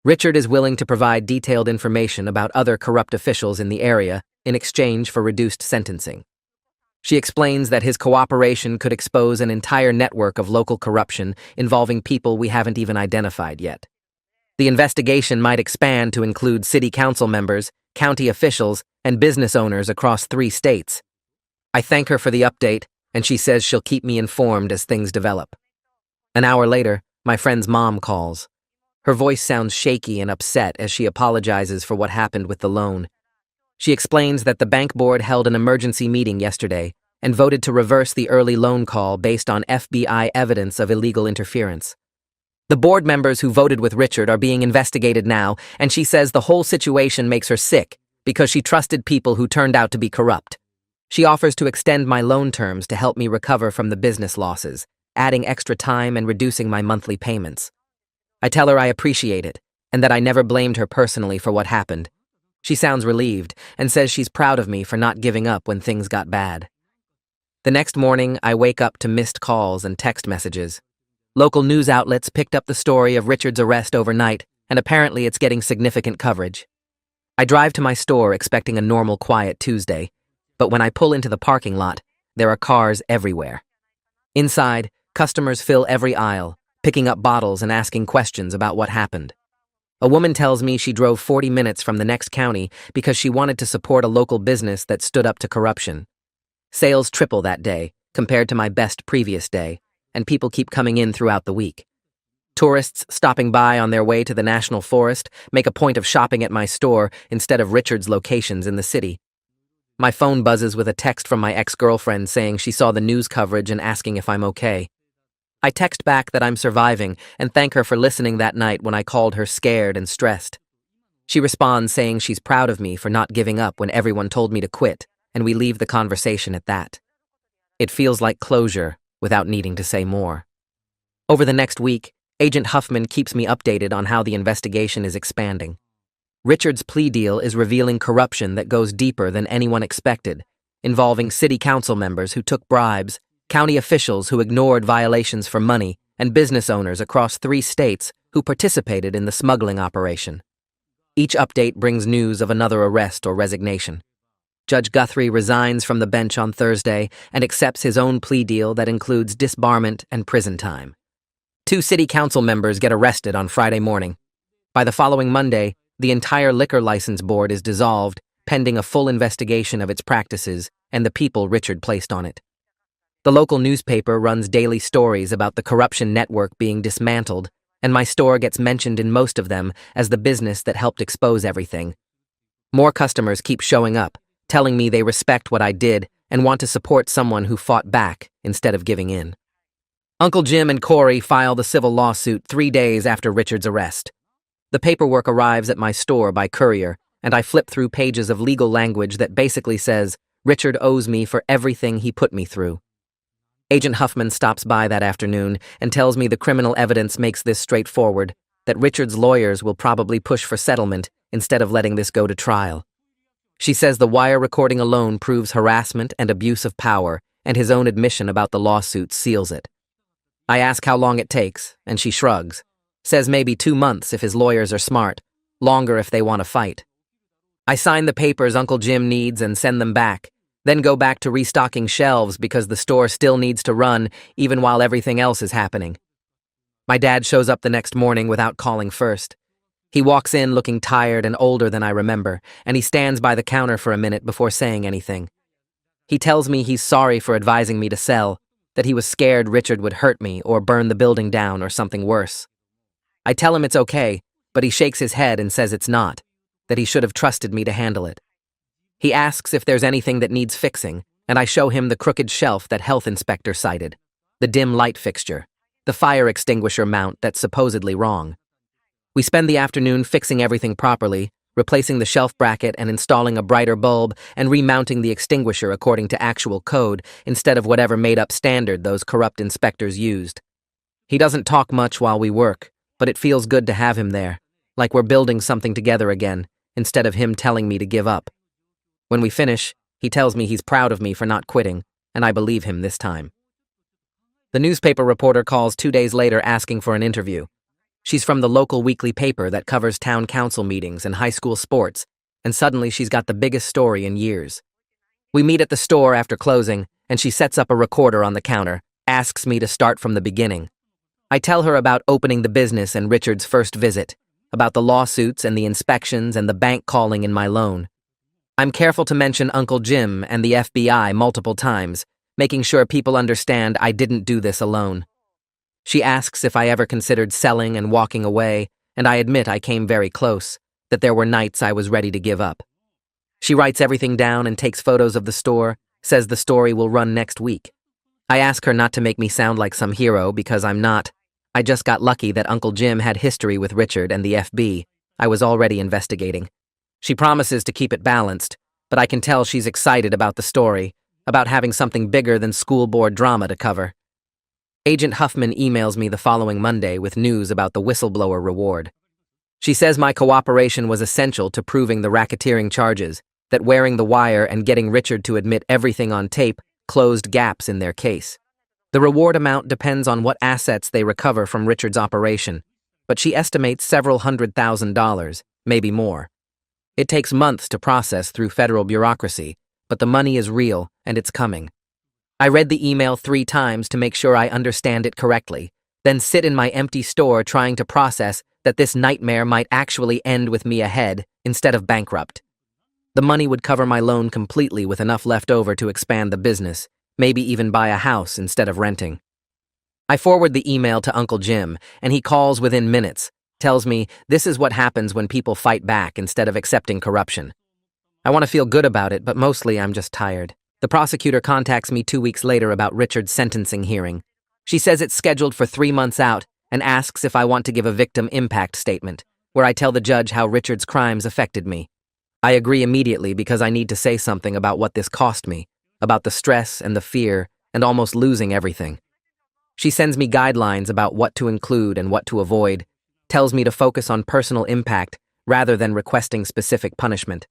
Richard is willing to provide detailed information about other corrupt officials in the area in exchange for reduced sentencing. She explains that his cooperation could expose an entire network of local corruption involving people we haven't even identified yet. The investigation might expand to include city council members, county officials, and business owners across 3 states. I thank her for the update, and she says she'll keep me informed as things develop. An hour later, my friend's mom calls. Her voice sounds shaky and upset as she apologizes for what happened with the loan. She explains that the bank board held an emergency meeting yesterday and voted to reverse the early loan call based on FBI evidence of illegal interference. The board members who voted with Richard are being investigated now, and she says the whole situation makes her sick because she trusted people who turned out to be corrupt. She offers to extend my loan terms to help me recover from the business losses, adding extra time and reducing my monthly payments. I tell her I appreciate it, and that I never blamed her personally for what happened. She sounds relieved and says she's proud of me for not giving up when things got bad. The next morning, I wake up to missed calls and text messages. Local news outlets picked up the story of Richard's arrest overnight, and apparently it's getting significant coverage. I drive to my store expecting a normal, quiet Tuesday, but when I pull into the parking lot, there are cars everywhere. Inside, customers fill every aisle, picking up bottles and asking questions about what happened. A woman tells me she drove 40 minutes from the next county because she wanted to support a local business that stood up to corruption. Sales triple that day, compared to my best previous day, and people keep coming in throughout the week. Tourists stopping by on their way to the National Forest make a point of shopping at my store instead of Richard's locations in the city. My phone buzzes with a text from my ex-girlfriend saying she saw the news coverage and asking if I'm okay. I text back that I'm surviving and thank her for listening that night when I called her scared and stressed. She responds saying she's proud of me for not giving up when everyone told me to quit, and we leave the conversation at that. It feels like closure without needing to say more. Over the next week, Agent Huffman keeps me updated on how the investigation is expanding. Richard's plea deal is revealing corruption that goes deeper than anyone expected, involving city council members who took bribes, county officials who ignored violations for money, and business owners across 3 states who participated in the smuggling operation. Each update brings news of another arrest or resignation. Judge Guthrie resigns from the bench on Thursday and accepts his own plea deal that includes disbarment and prison time. 2 city council members get arrested on Friday morning. By the following Monday, the entire liquor license board is dissolved, pending a full investigation of its practices and the people Richard placed on it. The local newspaper runs daily stories about the corruption network being dismantled, and my store gets mentioned in most of them as the business that helped expose everything. More customers keep showing up, telling me they respect what I did and want to support someone who fought back instead of giving in. Uncle Jim and Corey file the civil lawsuit 3 days after Richard's arrest. The paperwork arrives at my store by courier, and I flip through pages of legal language that basically says Richard owes me for everything he put me through. Agent Huffman stops by that afternoon and tells me the criminal evidence makes this straightforward, that Richard's lawyers will probably push for settlement instead of letting this go to trial. She says the wire recording alone proves harassment and abuse of power, and his own admission about the lawsuit seals it. I ask how long it takes, and she shrugs, says maybe 2 months if his lawyers are smart, longer if they want to fight. I sign the papers Uncle Jim needs and send them back, then go back to restocking shelves because the store still needs to run even while everything else is happening. My dad shows up the next morning without calling first. He walks in looking tired and older than I remember, and he stands by the counter for a minute before saying anything. He tells me he's sorry for advising me to sell, that he was scared Richard would hurt me or burn the building down or something worse. I tell him it's okay, but he shakes his head and says it's not, that he should have trusted me to handle it. He asks if there's anything that needs fixing, and I show him the crooked shelf that health inspector cited, the dim light fixture, the fire extinguisher mount that's supposedly wrong. We spend the afternoon fixing everything properly, replacing the shelf bracket and installing a brighter bulb and remounting the extinguisher according to actual code instead of whatever made-up standard those corrupt inspectors used. He doesn't talk much while we work, but it feels good to have him there, like we're building something together again, instead of him telling me to give up. When we finish, he tells me he's proud of me for not quitting, and I believe him this time. The newspaper reporter calls 2 days later asking for an interview. She's from the local weekly paper that covers town council meetings and high school sports, and suddenly she's got the biggest story in years. We meet at the store after closing, and she sets up a recorder on the counter, asks me to start from the beginning. I tell her about opening the business and Richard's first visit, about the lawsuits and the inspections and the bank calling in my loan. I'm careful to mention Uncle Jim and the FBI multiple times, making sure people understand I didn't do this alone. She asks if I ever considered selling and walking away, and I admit I came very close, that there were nights I was ready to give up. She writes everything down and takes photos of the store, says the story will run next week. I ask her not to make me sound like some hero because I'm not. I just got lucky that Uncle Jim had history with Richard and the FB. I was already investigating. She promises to keep it balanced, but I can tell she's excited about the story, about having something bigger than school board drama to cover. Agent Huffman emails me the following Monday with news about the whistleblower reward. She says my cooperation was essential to proving the racketeering charges, that wearing the wire and getting Richard to admit everything on tape closed gaps in their case. The reward amount depends on what assets they recover from Richard's operation, but she estimates several $100,000, maybe more. It takes months to process through federal bureaucracy, but the money is real and it's coming. I read the email 3 times to make sure I understand it correctly, then sit in my empty store trying to process that this nightmare might actually end with me ahead instead of bankrupt. The money would cover my loan completely with enough left over to expand the business, maybe even buy a house instead of renting. I forward the email to Uncle Jim, and he calls within minutes, tells me this is what happens when people fight back instead of accepting corruption. I want to feel good about it, but mostly I'm just tired. The prosecutor contacts me 2 weeks later about Richard's sentencing hearing. She says it's scheduled for 3 months out and asks if I want to give a victim impact statement, where I tell the judge how Richard's crimes affected me. I agree immediately because I need to say something about what this cost me, about the stress and the fear and almost losing everything. She sends me guidelines about what to include and what to avoid, tells me to focus on personal impact rather than requesting specific punishment.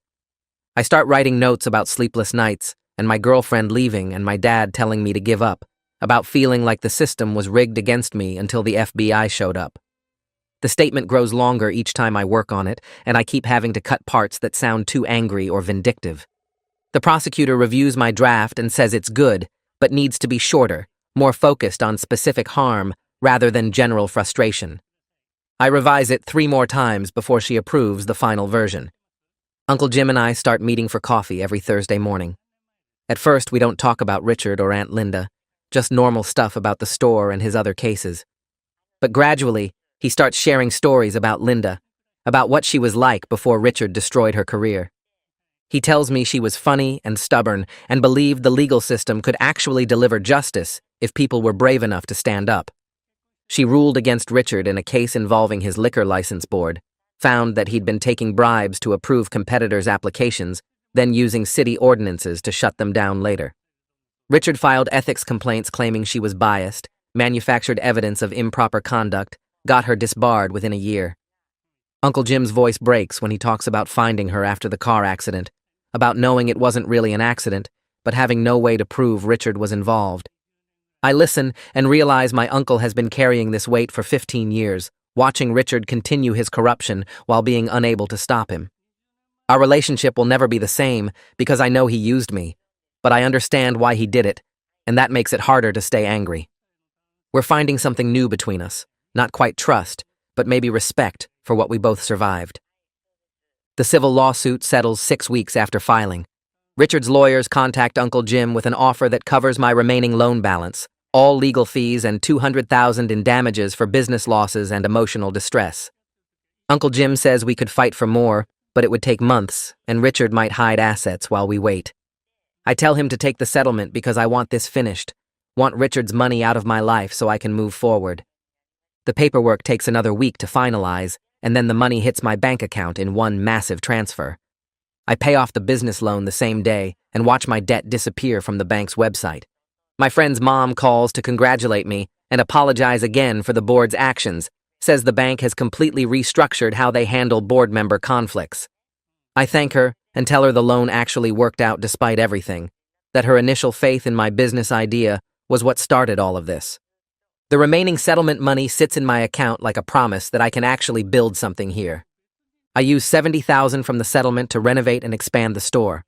I start writing notes about sleepless nights and my girlfriend leaving and my dad telling me to give up, about feeling like the system was rigged against me until the FBI showed up. The statement grows longer each time I work on it, and I keep having to cut parts that sound too angry or vindictive. The prosecutor reviews my draft and says it's good, but needs to be shorter, more focused on specific harm rather than general frustration. I revise it 3 more times before she approves the final version. Uncle Jim and I start meeting for coffee every Thursday morning. At first, we don't talk about Richard or Aunt Linda, just normal stuff about the store and his other cases. But gradually, he starts sharing stories about Linda, about what she was like before Richard destroyed her career. He tells me she was funny and stubborn and believed the legal system could actually deliver justice if people were brave enough to stand up. She ruled against Richard in a case involving his liquor license board, found that he'd been taking bribes to approve competitors' applications, then using city ordinances to shut them down later. Richard filed ethics complaints claiming she was biased, manufactured evidence of improper conduct, got her disbarred within a year. Uncle Jim's voice breaks when he talks about finding her after the car accident, about knowing it wasn't really an accident, but having no way to prove Richard was involved. I listen and realize my uncle has been carrying this weight for 15 years, watching Richard continue his corruption while being unable to stop him. Our relationship will never be the same because I know he used me, but I understand why he did it, and that makes it harder to stay angry. We're finding something new between us, not quite trust, but maybe respect for what we both survived. The civil lawsuit settles 6 weeks after filing. Richard's lawyers contact Uncle Jim with an offer that covers my remaining loan balance, all legal fees, and $200,000 in damages for business losses and emotional distress. Uncle Jim says we could fight for more, but it would take months, and Richard might hide assets while we wait. I tell him to take the settlement because I want this finished, want Richard's money out of my life so I can move forward. The paperwork takes another week to finalize, and then the money hits my bank account in one massive transfer. I pay off the business loan the same day and watch my debt disappear from the bank's website. My friend's mom calls to congratulate me and apologize again for the board's actions, says the bank has completely restructured how they handle board member conflicts. I thank her and tell her the loan actually worked out despite everything, that her initial faith in my business idea was what started all of this. The remaining settlement money sits in my account like a promise that I can actually build something here. I use $70,000 from the settlement to renovate and expand the store.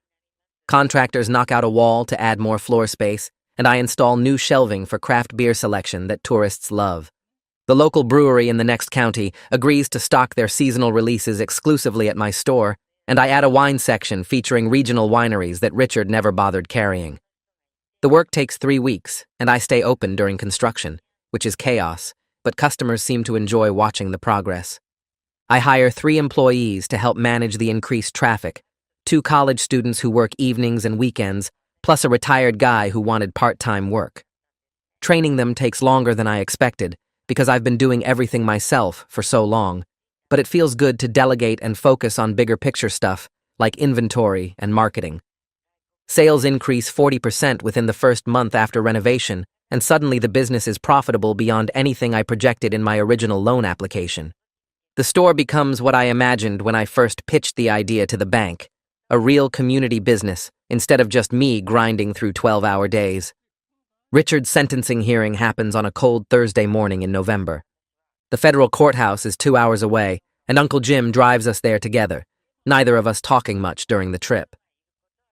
Contractors knock out a wall to add more floor space, and I install new shelving for craft beer selection that tourists love. The local brewery in the next county agrees to stock their seasonal releases exclusively at my store, and I add a wine section featuring regional wineries that Richard never bothered carrying. The work takes 3 weeks, and I stay open during construction, which is chaos, but customers seem to enjoy watching the progress. I hire 3 employees to help manage the increased traffic, 2 college students who work evenings and weekends, plus a retired guy who wanted part-time work. Training them takes longer than I expected because I've been doing everything myself for so long, but it feels good to delegate and focus on bigger picture stuff like inventory and marketing. Sales increase 40% within the first month after renovation, and suddenly the business is profitable beyond anything I projected in my original loan application. The store becomes what I imagined when I first pitched the idea to the bank, a real community business instead of just me grinding through 12-hour days. Richard's sentencing hearing happens on a cold Thursday morning in November. The federal courthouse is 2 hours away, and Uncle Jim drives us there together, neither of us talking much during the trip.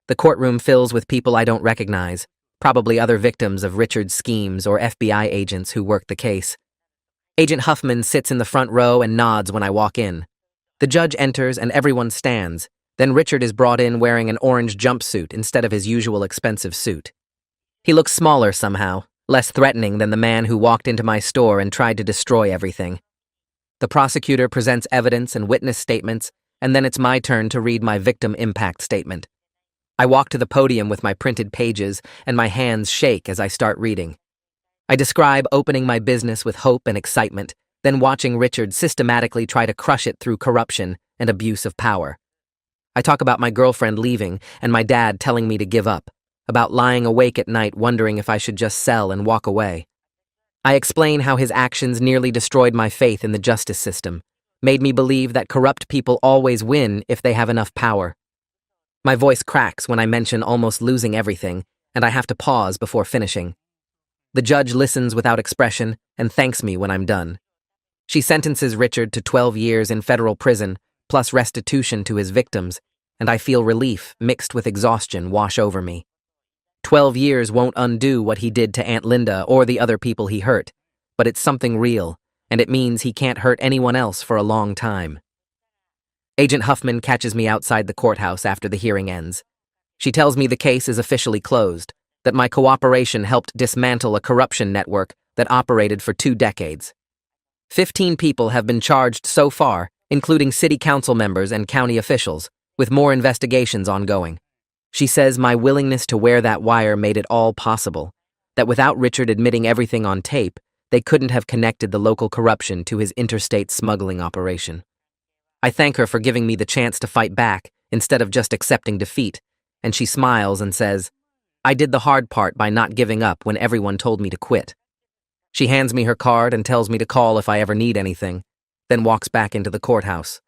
The courtroom fills with people I don't recognize, probably other victims of Richard's schemes or FBI agents who worked the case. Agent Huffman sits in the front row and nods when I walk in. The judge enters and everyone stands. Then Richard is brought in wearing an orange jumpsuit instead of his usual expensive suit. He looks smaller somehow, less threatening than the man who walked into my store and tried to destroy everything. The prosecutor presents evidence and witness statements, and then it's my turn to read my victim impact statement. I walk to the podium with my printed pages, and my hands shake as I start reading. I describe opening my business with hope and excitement, then watching Richard systematically try to crush it through corruption and abuse of power. I talk about my girlfriend leaving and my dad telling me to give up, about lying awake at night wondering if I should just sell and walk away. I explain how his actions nearly destroyed my faith in the justice system, made me believe that corrupt people always win if they have enough power. My voice cracks when I mention almost losing everything, and I have to pause before finishing. The judge listens without expression and thanks me when I'm done. She sentences Richard to 12 years in federal prison, plus restitution to his victims, and I feel relief mixed with exhaustion wash over me. 12 years won't undo what he did to Aunt Linda or the other people he hurt, but it's something real, and it means he can't hurt anyone else for a long time. Agent Huffman catches me outside the courthouse after the hearing ends. She tells me the case is officially closed, that my cooperation helped dismantle a corruption network that operated for 2 decades. 15 people have been charged so far, including city council members and county officials, with more investigations ongoing. She says my willingness to wear that wire made it all possible, that without Richard admitting everything on tape, they couldn't have connected the local corruption to his interstate smuggling operation. I thank her for giving me the chance to fight back instead of just accepting defeat, and she smiles and says, "I did the hard part by not giving up when everyone told me to quit." She hands me her card and tells me to call if I ever need anything, then walks back into the courthouse.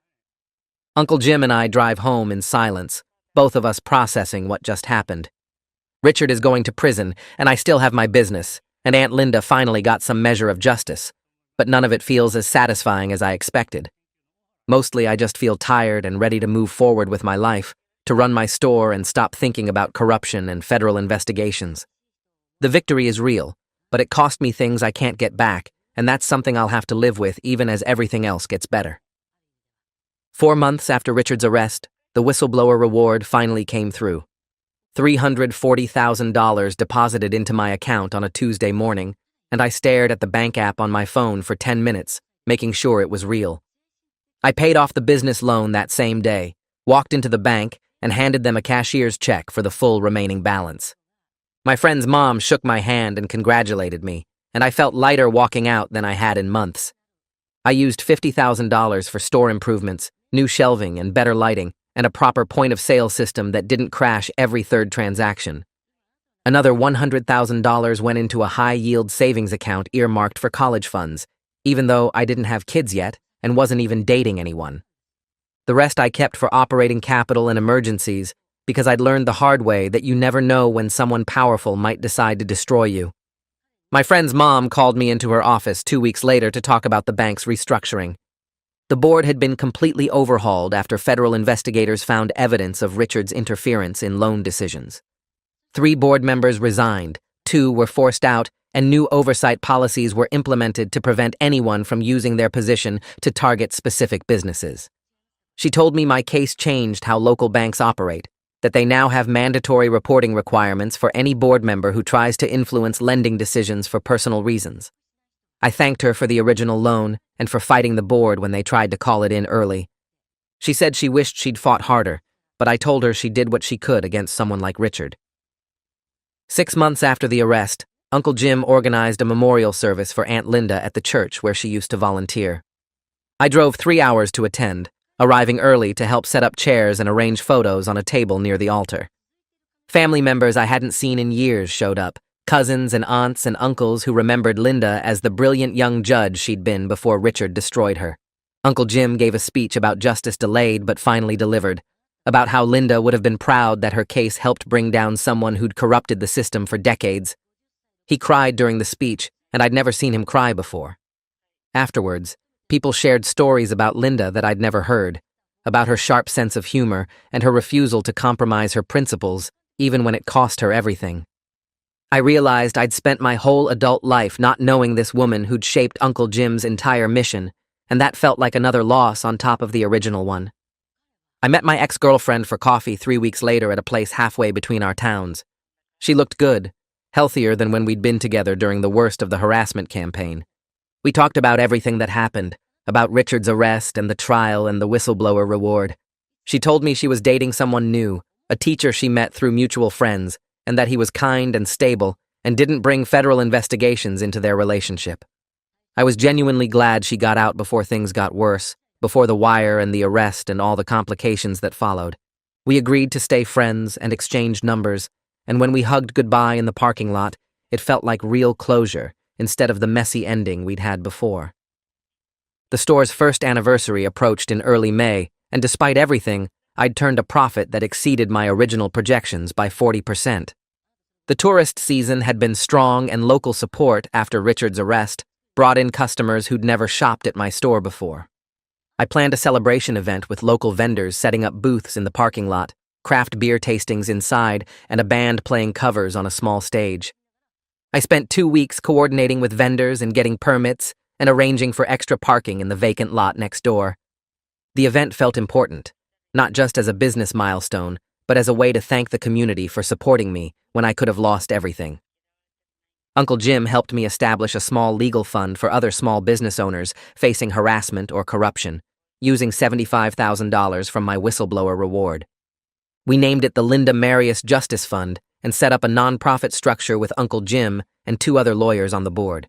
Uncle Jim and I drive home in silence, both of us processing what just happened. Richard is going to prison, and I still have my business, and Aunt Linda finally got some measure of justice, but none of it feels as satisfying as I expected. Mostly I just feel tired and ready to move forward with my life, to run my store and stop thinking about corruption and federal investigations. The victory is real, but it cost me things I can't get back, and that's something I'll have to live with even as everything else gets better. 4 months after Richard's arrest, the whistleblower reward finally came through. $340,000 deposited into my account on a Tuesday morning, and I stared at the bank app on my phone for 10 minutes, making sure it was real. I paid off the business loan that same day, walked into the bank, and handed them a cashier's check for the full remaining balance. My friend's mom shook my hand and congratulated me, and I felt lighter walking out than I had in months. I used $50,000 for store improvements, new shelving and better lighting, and a proper point-of-sale system that didn't crash every third transaction. Another $100,000 went into a high-yield savings account earmarked for college funds, even though I didn't have kids yet and wasn't even dating anyone. The rest I kept for operating capital and emergencies because I'd learned the hard way that you never know when someone powerful might decide to destroy you. My friend's mom called me into her office 2 weeks later to talk about the bank's restructuring. The board had been completely overhauled after federal investigators found evidence of Richard's interference in loan decisions. 3 board members resigned, 2 were forced out, and new oversight policies were implemented to prevent anyone from using their position to target specific businesses. She told me my case changed how local banks operate, that they now have mandatory reporting requirements for any board member who tries to influence lending decisions for personal reasons. I thanked her for the original loan and for fighting the board when they tried to call it in early. She said she wished she'd fought harder, but I told her she did what she could against someone like Richard. 6 months after the arrest, Uncle Jim organized a memorial service for Aunt Linda at the church where she used to volunteer. I drove 3 hours to attend, arriving early to help set up chairs and arrange photos on a table near the altar. Family members I hadn't seen in years showed up, cousins and aunts and uncles who remembered Linda as the brilliant young judge she'd been before Richard destroyed her. Uncle Jim gave a speech about justice delayed but finally delivered, about how Linda would have been proud that her case helped bring down someone who'd corrupted the system for decades. He cried during the speech, and I'd never seen him cry before. Afterwards, people shared stories about Linda that I'd never heard, about her sharp sense of humor and her refusal to compromise her principles, even when it cost her everything. I realized I'd spent my whole adult life not knowing this woman who'd shaped Uncle Jim's entire mission, and that felt like another loss on top of the original one. I met my ex-girlfriend for coffee 3 weeks later at a place halfway between our towns. She looked good, healthier than when we'd been together during the worst of the harassment campaign. We talked about everything that happened, about Richard's arrest and the trial and the whistleblower reward. She told me she was dating someone new, a teacher she met through mutual friends, and that he was kind and stable and didn't bring federal investigations into their relationship. I was genuinely glad she got out before things got worse, before the wire and the arrest and all the complications that followed. We agreed to stay friends and exchanged numbers, and when we hugged goodbye in the parking lot, it felt like real closure instead of the messy ending we'd had before. The store's first anniversary approached in early May, and despite everything, I'd turned a profit that exceeded my original projections by 40%. The tourist season had been strong, and local support after Richard's arrest brought in customers who'd never shopped at my store before. I planned a celebration event with local vendors setting up booths in the parking lot, craft beer tastings inside, and a band playing covers on a small stage. I spent 2 weeks coordinating with vendors and getting permits and arranging for extra parking in the vacant lot next door. The event felt important, not just as a business milestone, but as a way to thank the community for supporting me when I could have lost everything. Uncle Jim helped me establish a small legal fund for other small business owners facing harassment or corruption, using $75,000 from my whistleblower reward. We named it the Linda Marius Justice Fund and set up a nonprofit structure with Uncle Jim and 2 other lawyers on the board.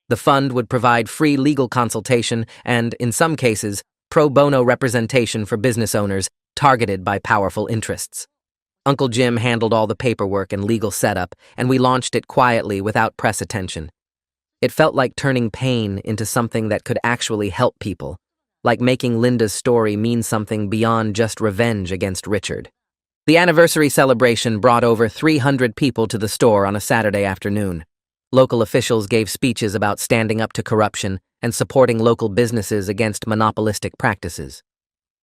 The fund would provide free legal consultation and, in some cases, pro bono representation for business owners targeted by powerful interests. Uncle Jim handled all the paperwork and legal setup, and we launched it quietly without press attention. It felt like turning pain into something that could actually help people, like making Linda's story mean something beyond just revenge against Richard. The anniversary celebration brought over 300 people to the store on a Saturday afternoon. Local officials gave speeches about standing up to corruption and supporting local businesses against monopolistic practices.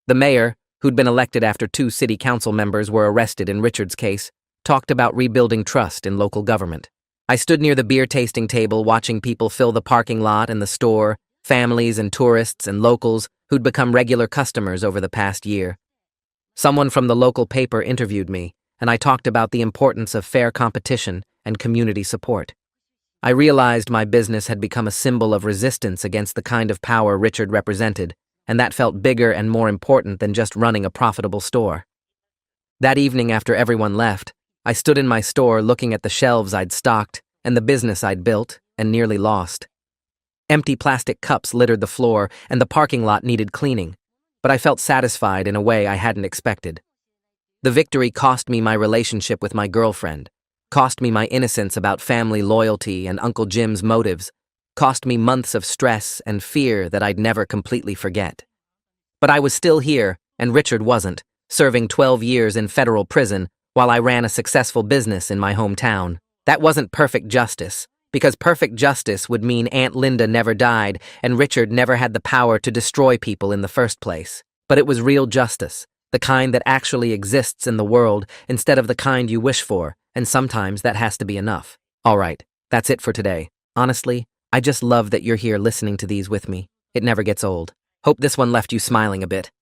The mayor, who'd been elected after 2 city council members were arrested in Richard's case, talked about rebuilding trust in local government. I stood near the beer tasting table watching people fill the parking lot and the store, families and tourists and locals who'd become regular customers over the past year. Someone from the local paper interviewed me, and I talked about the importance of fair competition and community support. I realized my business had become a symbol of resistance against the kind of power Richard represented, and that felt bigger and more important than just running a profitable store. That evening after everyone left, I stood in my store looking at the shelves I'd stocked and the business I'd built and nearly lost. Empty plastic cups littered the floor and the parking lot needed cleaning, but I felt satisfied in a way I hadn't expected. The victory cost me my relationship with my girlfriend, cost me my innocence about family loyalty and Uncle Jim's motives, cost me months of stress and fear that I'd never completely forget. But I was still here, and Richard wasn't, serving 12 years in federal prison while I ran a successful business in my hometown. That wasn't perfect justice, because perfect justice would mean Aunt Linda never died and Richard never had the power to destroy people in the first place. But it was real justice, the kind that actually exists in the world instead of the kind you wish for, and sometimes that has to be enough. All right, that's it for today. Honestly, I just love that you're here listening to these with me. It never gets old. Hope this one left you smiling a bit.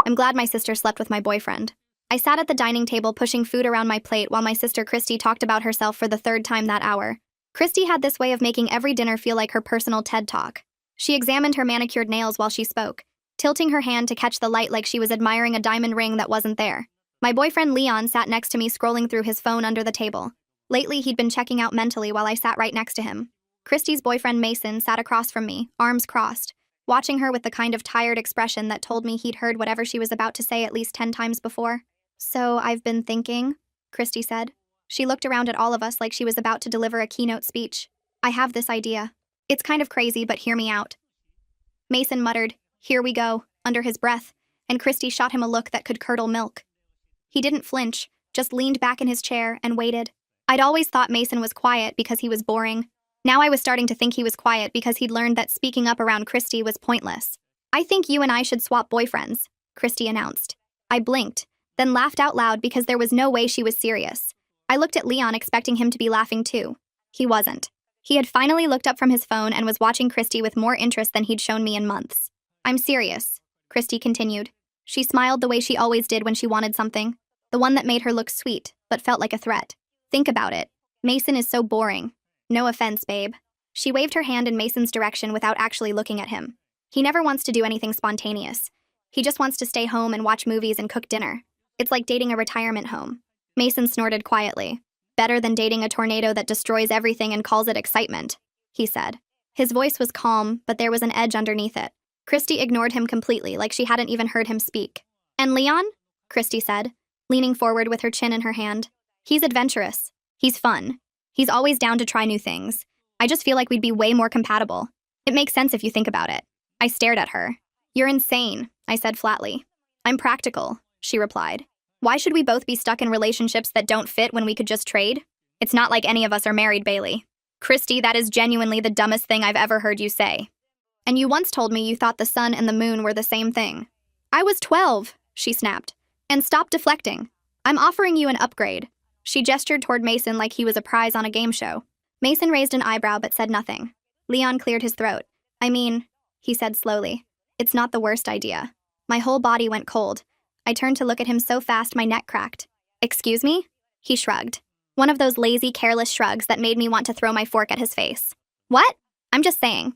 I'm glad my sister slept with my boyfriend. I sat at the dining table pushing food around my plate while my sister Christy talked about herself for the 3rd time that hour. Christy had this way of making every dinner feel like her personal TED Talk. She examined her manicured nails while she spoke, tilting her hand to catch the light like she was admiring a diamond ring that wasn't there. My boyfriend Leon sat next to me scrolling through his phone under the table. Lately, he'd been checking out mentally while I sat right next to him. Christy's boyfriend Mason sat across from me, arms crossed, watching her with the kind of tired expression that told me he'd heard whatever she was about to say at least 10 times before. "So I've been thinking," Christy said. She looked around at all of us like she was about to deliver a keynote speech. "I have this idea. It's kind of crazy, but hear me out." Mason muttered, "Here we go," under his breath, and Christy shot him a look that could curdle milk. He didn't flinch, just leaned back in his chair and waited. I'd always thought Mason was quiet because he was boring. Now I was starting to think he was quiet because he'd learned that speaking up around Christy was pointless. "I think you and I should swap boyfriends," Christy announced. I blinked, then laughed out loud because there was no way she was serious. I looked at Leon expecting him to be laughing too. He wasn't. He had finally looked up from his phone and was watching Christy with more interest than he'd shown me in months. "I'm serious," Christy continued. She smiled the way she always did when she wanted something, the one that made her look sweet, but felt like a threat. "Think about it. Mason is so boring. No offense, babe." She waved her hand in Mason's direction without actually looking at him. He never wants to do anything spontaneous. He just wants to stay home and watch movies and cook dinner. It's like dating a retirement home. Mason snorted quietly. "Better than dating a tornado that destroys everything and calls it excitement," he said. His voice was calm, but there was an edge underneath it. Christy ignored him completely, like she hadn't even heard him speak. "And Leon?" Christy said, leaning forward with her chin in her hand. "He's adventurous. He's fun. He's always down to try new things. I just feel like we'd be way more compatible. It makes sense if you think about it." I stared at her. "You're insane," I said flatly. "I'm practical," she replied. "Why should we both be stuck in relationships that don't fit when we could just trade?" It's not like any of us are married, Bailey. Christy, that is genuinely the dumbest thing I've ever heard you say. And you once told me you thought the sun and the moon were the same thing. I was 12, she snapped. And stop deflecting. I'm offering you an upgrade. She gestured toward Mason like he was a prize on a game show. Mason raised an eyebrow but said nothing. Leon cleared his throat. I mean, he said slowly, it's not the worst idea. My whole body went cold. I turned to look at him so fast my neck cracked. Excuse me? He shrugged. One of those lazy, careless shrugs that made me want to throw my fork at his face. What? I'm just saying.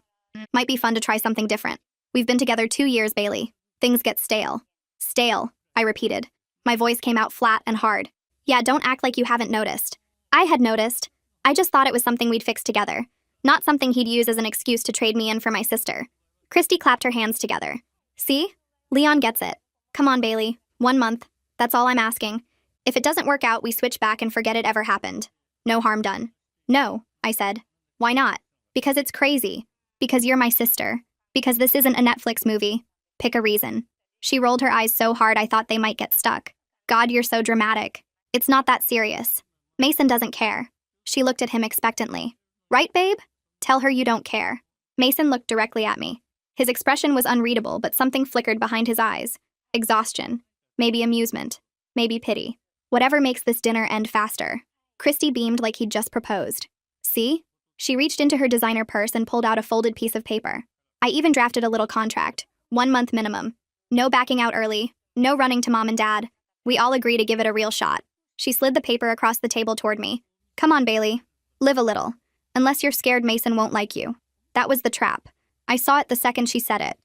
Might be fun to try something different. We've been together 2 years, Bailey. Things get stale. Stale, I repeated. My voice came out flat and hard. Yeah, don't act like you haven't noticed. I had noticed. I just thought it was something we'd fix together, not something he'd use as an excuse to trade me in for my sister. Christy clapped her hands together. See? Leon gets it. Come on, Bailey. 1 month. That's all I'm asking. If it doesn't work out, we switch back and forget it ever happened. No harm done. No, I said. Why not? Because it's crazy. Because you're my sister. Because this isn't a Netflix movie. Pick a reason. She rolled her eyes so hard I thought they might get stuck. God, you're so dramatic. It's not that serious. Mason doesn't care. She looked at him expectantly. Right, babe? Tell her you don't care. Mason looked directly at me. His expression was unreadable, but something flickered behind his eyes. Exhaustion. Maybe amusement. Maybe pity. Whatever makes this dinner end faster. Christy beamed like he'd just proposed. See? She reached into her designer purse and pulled out a folded piece of paper. I even drafted a little contract. 1 month minimum. No backing out early. No running to mom and dad. We all agree to give it a real shot. She slid the paper across the table toward me. Come on, Bailey. Live a little. Unless you're scared Mason won't like you. That was the trap. I saw it the second she said it.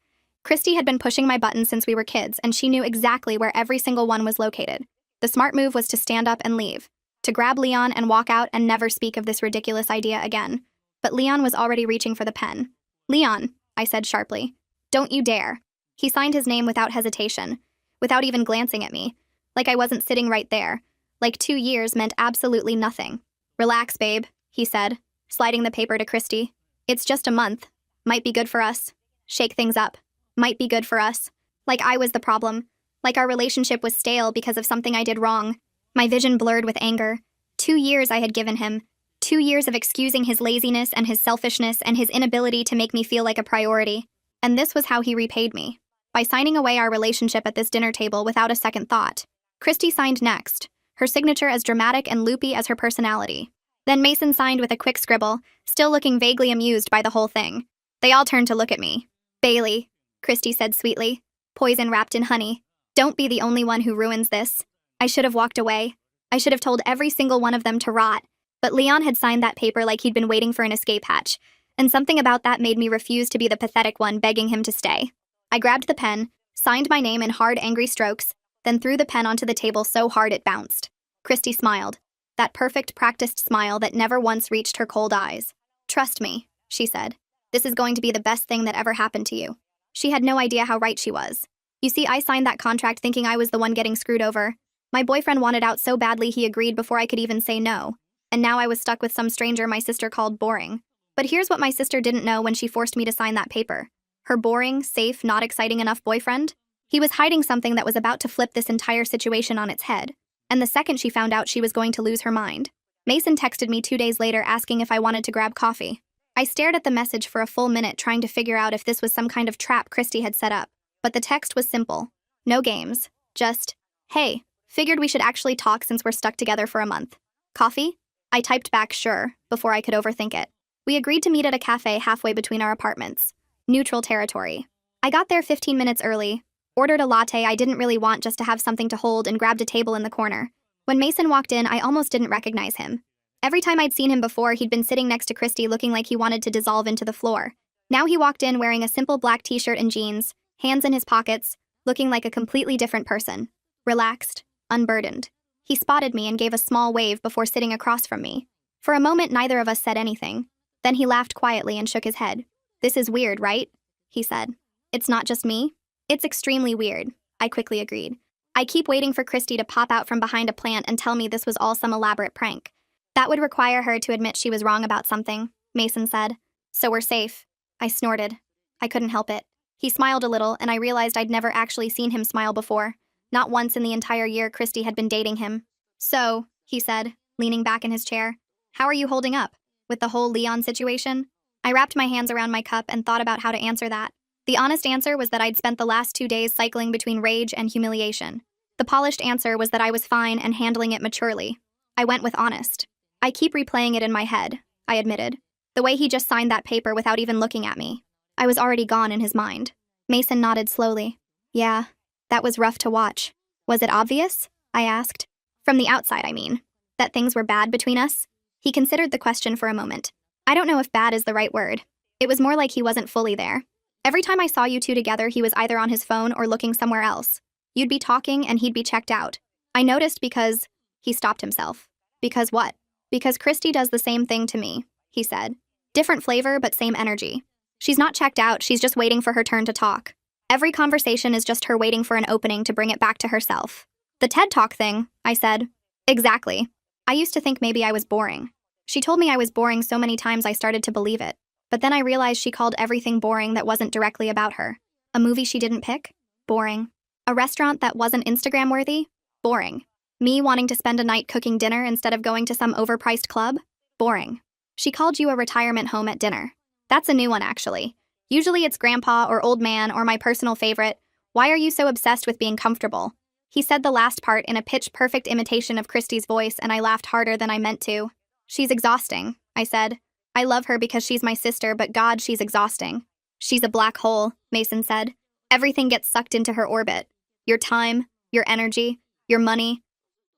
Christy had been pushing my buttons since we were kids, and she knew exactly where every single one was located. The smart move was to stand up and leave. To grab Leon and walk out and never speak of this ridiculous idea again. But Leon was already reaching for the pen. Leon, I said sharply. Don't you dare. He signed his name without hesitation, without even glancing at me, like I wasn't sitting right there, like 2 years meant absolutely nothing. Relax, babe, he said, sliding the paper to Christy. It's just a month. Might be good for us. Shake things up. Might be good for us. Like I was the problem. Like our relationship was stale because of something I did wrong. My vision blurred with anger. 2 years I had given him. 2 years of excusing his laziness and his selfishness and his inability to make me feel like a priority. And this was how he repaid me. By signing away our relationship at this dinner table without a second thought. Christy signed next, her signature as dramatic and loopy as her personality. Then Mason signed with a quick scribble, still looking vaguely amused by the whole thing. They all turned to look at me. Bailey, Christy said sweetly, poison wrapped in honey. Don't be the only one who ruins this. I should have walked away. I should have told every single one of them to rot. But Leon had signed that paper like he'd been waiting for an escape hatch, and something about that made me refuse to be the pathetic one begging him to stay. I grabbed the pen, signed my name in hard, angry strokes, then threw the pen onto the table so hard it bounced. Christy smiled. That perfect, practiced smile that never once reached her cold eyes. Trust me, she said. This is going to be the best thing that ever happened to you. She had no idea how right she was. You see, I signed that contract thinking I was the one getting screwed over. My boyfriend wanted out so badly he agreed before I could even say no. And now I was stuck with some stranger my sister called boring. But here's what my sister didn't know when she forced me to sign that paper. Her boring, safe, not exciting enough boyfriend? He was hiding something that was about to flip this entire situation on its head. And the second she found out, she was going to lose her mind. Mason texted me 2 days later asking if I wanted to grab coffee. I stared at the message for a full minute trying to figure out if this was some kind of trap Christy had set up. But the text was simple. No games. Just, hey, figured we should actually talk since we're stuck together for a month. Coffee? I typed back sure, before I could overthink it. We agreed to meet at a cafe halfway between our apartments. Neutral territory. I got there 15 minutes early, ordered a latte I didn't really want just to have something to hold, and grabbed a table in the corner. When Mason walked in, I almost didn't recognize him. Every time I'd seen him before, he'd been sitting next to Christy looking like he wanted to dissolve into the floor. Now he walked in wearing a simple black t-shirt and jeans, hands in his pockets, looking like a completely different person. Relaxed, unburdened. He spotted me and gave a small wave before sitting across from me. For a moment, neither of us said anything. Then he laughed quietly and shook his head. This is weird, right? He said. It's not just me. It's extremely weird, I quickly agreed. I keep waiting for Christy to pop out from behind a plant and tell me this was all some elaborate prank. That would require her to admit she was wrong about something, Mason said. So we're safe. I snorted. I couldn't help it. He smiled a little, and I realized I'd never actually seen him smile before. Not once in the entire year Christy had been dating him. So, he said, leaning back in his chair, How are you holding up with the whole Leon situation? I wrapped my hands around my cup and thought about how to answer that. The honest answer was that I'd spent the last 2 days cycling between rage and humiliation. The polished answer was that I was fine and handling it maturely. I went with honest. I keep replaying it in my head, I admitted. The way he just signed that paper without even looking at me. I was already gone in his mind. Mason nodded slowly. Yeah, that was rough to watch. Was it obvious? I asked. From the outside, I mean. That things were bad between us? He considered the question for a moment. I don't know if bad is the right word. It was more like he wasn't fully there. Every time I saw you two together, he was either on his phone or looking somewhere else. You'd be talking and he'd be checked out. I noticed because... He stopped himself. Because what? Because Christy does the same thing to me, he said. Different flavor, but same energy. She's not checked out, she's just waiting for her turn to talk. Every conversation is just her waiting for an opening to bring it back to herself. The TED Talk thing, I said. Exactly. I used to think maybe I was boring. She told me I was boring so many times I started to believe it. But then I realized she called everything boring that wasn't directly about her. A movie she didn't pick? Boring. A restaurant that wasn't Instagram-worthy? Boring. Me wanting to spend a night cooking dinner instead of going to some overpriced club? Boring. She called you a retirement home at dinner. That's a new one, actually. Usually it's grandpa or old man or my personal favorite. Why are you so obsessed with being comfortable? He said the last part in a pitch-perfect imitation of Christy's voice, and I laughed harder than I meant to. She's exhausting, I said. I love her because she's my sister, but God, she's exhausting. She's a black hole, Mason said. Everything gets sucked into her orbit. Your time, your energy, your money.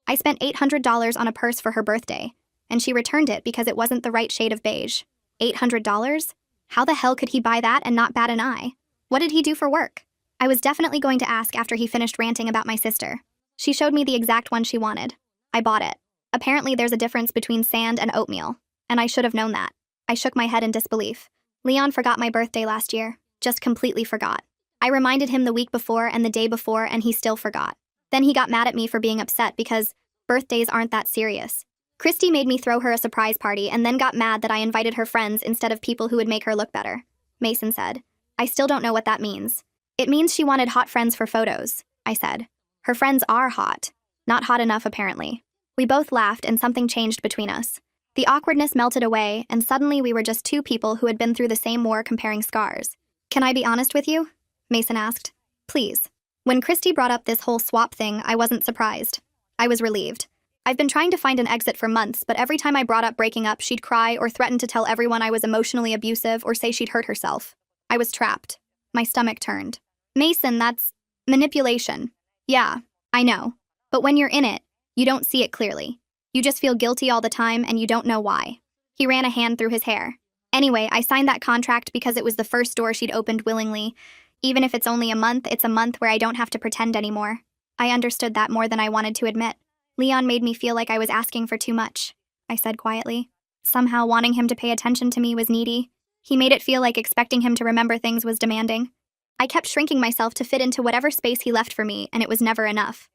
I spent $800 on a purse for her birthday, and she returned it because it wasn't the right shade of beige. $800? How the hell could he buy that and not bat an eye? What did he do for work? I was definitely going to ask after he finished ranting about my sister. She showed me the exact one she wanted. I bought it. Apparently there's a difference between sand and oatmeal, and I should have known that. I shook my head in disbelief. Leon forgot my birthday last year. Just completely forgot. I reminded him the week before and the day before, and he still forgot. Then he got mad at me for being upset because birthdays aren't that serious. Christy made me throw her a surprise party and then got mad that I invited her friends instead of people who would make her look better. Mason said. I still don't know what that means. It means she wanted hot friends for photos, I said. Her friends are hot. Not hot enough, apparently. We both laughed and something changed between us. The awkwardness melted away, and suddenly we were just two people who had been through the same war comparing scars. Can I be honest with you? Mason asked. Please. When Christy brought up this whole swap thing, I wasn't surprised. I was relieved. I've been trying to find an exit for months, but every time I brought up breaking up, she'd cry or threaten to tell everyone I was emotionally abusive or say she'd hurt herself. I was trapped. My stomach turned. Mason, that's manipulation. Yeah, I know. But when you're in it, you don't see it clearly. You just feel guilty all the time and you don't know why. He ran a hand through his hair. Anyway, I signed that contract because it was the first door she'd opened willingly. Even if it's only a month, it's a month where I don't have to pretend anymore. I understood that more than I wanted to admit. Leon made me feel like I was asking for too much, I said quietly. Somehow wanting him to pay attention to me was needy. He made it feel like expecting him to remember things was demanding. I kept shrinking myself to fit into whatever space he left for me, and it was never enough.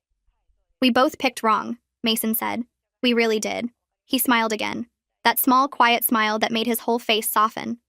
We both picked wrong, Mason said. We really did. He smiled again. That small, quiet smile that made his whole face soften.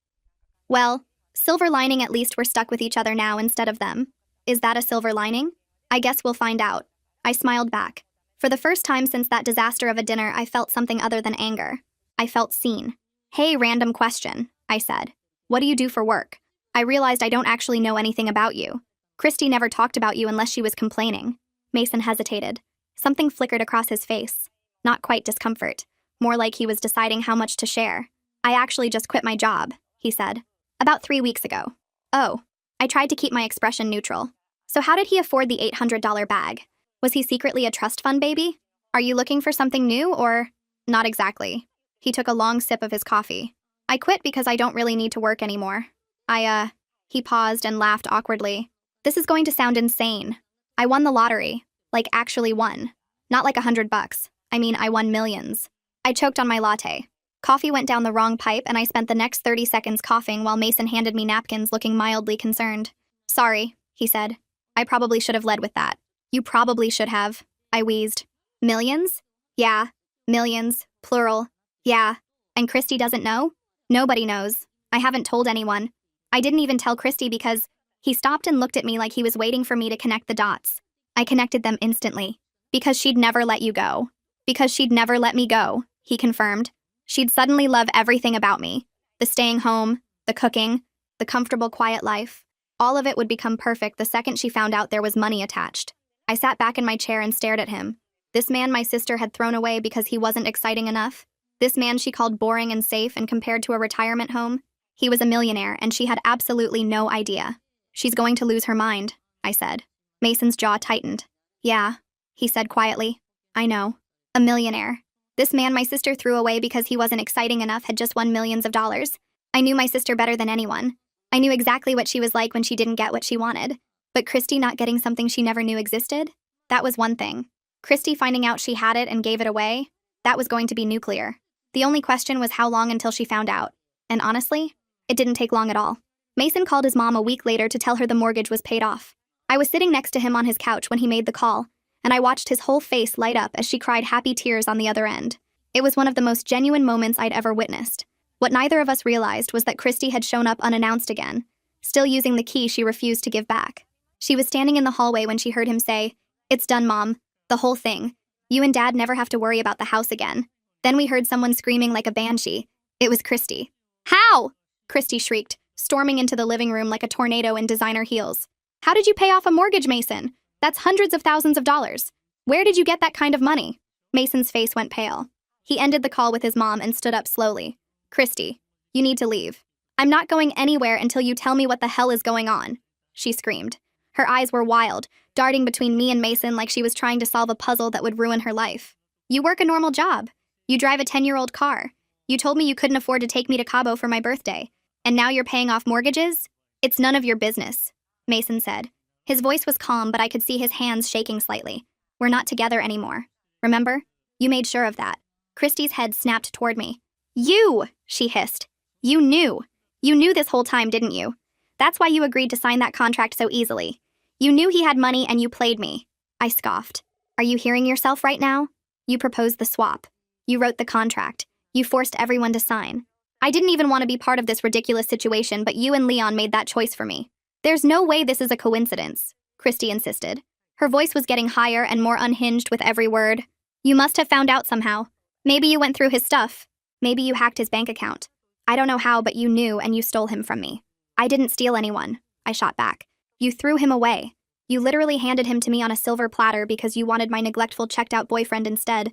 Well, silver lining, at least we're stuck with each other now instead of them. Is that a silver lining? I guess we'll find out. I smiled back. For the first time since that disaster of a dinner, I felt something other than anger. I felt seen. Hey, random question, I said. What do you do for work? I realized I don't actually know anything about you. Christy never talked about you unless she was complaining. Mason hesitated. Something flickered across his face. Not quite discomfort. More like he was deciding how much to share. I actually just quit my job, he said. About 3 weeks ago. Oh. I tried to keep my expression neutral. So how did he afford the $800 bag? Was he secretly a trust fund baby? Are you looking for something new or... Not exactly. He took a long sip of his coffee. I quit because I don't really need to work anymore. He paused and laughed awkwardly. This is going to sound insane. I won the lottery. Like, actually won. Not like $100. I mean, I won millions. I choked on my latte. Coffee went down the wrong pipe, and I spent the next 30 seconds coughing while Mason handed me napkins, looking mildly concerned. Sorry, he said. I probably should have led with that. You probably should have, I wheezed. Millions? Yeah. Millions. Plural. Yeah. And Christy doesn't know? Nobody knows. I haven't told anyone. I didn't even tell Christy because he stopped and looked at me like he was waiting for me to connect the dots. I connected them instantly. Because she'd never let you go. Because she'd never let me go, he confirmed. She'd suddenly love everything about me. The staying home, the cooking, the comfortable, quiet life. All of it would become perfect the second she found out there was money attached. I sat back in my chair and stared at him. This man my sister had thrown away because he wasn't exciting enough. This man she called boring and safe and compared to a retirement home. He was a millionaire, and she had absolutely no idea. She's going to lose her mind, I said. Mason's jaw tightened. Yeah, he said quietly. I know. A millionaire. This man my sister threw away because he wasn't exciting enough had just won millions of dollars. I knew my sister better than anyone. I knew exactly what she was like when she didn't get what she wanted. But Christy not getting something she never knew existed? That was one thing. Christy finding out she had it and gave it away? That was going to be nuclear. The only question was how long until she found out. And honestly, it didn't take long at all. Mason called his mom a week later to tell her the mortgage was paid off. I was sitting next to him on his couch when he made the call, and I watched his whole face light up as she cried happy tears on the other end. It was one of the most genuine moments I'd ever witnessed. What neither of us realized was that Christy had shown up unannounced again, still using the key she refused to give back. She was standing in the hallway when she heard him say, "It's done, Mom. The whole thing. You and Dad never have to worry about the house again." Then we heard someone screaming like a banshee. It was Christy. "How?" Christy shrieked, storming into the living room like a tornado in designer heels. "How did you pay off a mortgage, Mason? That's hundreds of thousands of dollars. Where did you get that kind of money?" Mason's face went pale. He ended the call with his mom and stood up slowly. "Christy, you need to leave. I'm not going anywhere until you tell me what the hell is going on," she screamed. Her eyes were wild, darting between me and Mason like she was trying to solve a puzzle that would ruin her life. "You work a normal job. You drive a 10-year-old car. You told me you couldn't afford to take me to Cabo for my birthday. And now you're paying off mortgages? It's none of your business," Mason said. His voice was calm, but I could see his hands shaking slightly. "We're not together anymore. Remember? You made sure of that." Christy's head snapped toward me. "You!" she hissed. "You knew. You knew this whole time, didn't you? That's why you agreed to sign that contract so easily. You knew he had money and you played me." I scoffed. "Are you hearing yourself right now? You proposed the swap. You wrote the contract. You forced everyone to sign. I didn't even want to be part of this ridiculous situation, but you and Leon made that choice for me. There's no way this is a coincidence," Christy insisted. Her voice was getting higher and more unhinged with every word. "You must have found out somehow. Maybe you went through his stuff. Maybe you hacked his bank account. I don't know how, but you knew and you stole him from me." "I didn't steal anyone," I shot back. "You threw him away. You literally handed him to me on a silver platter because you wanted my neglectful, checked-out boyfriend instead.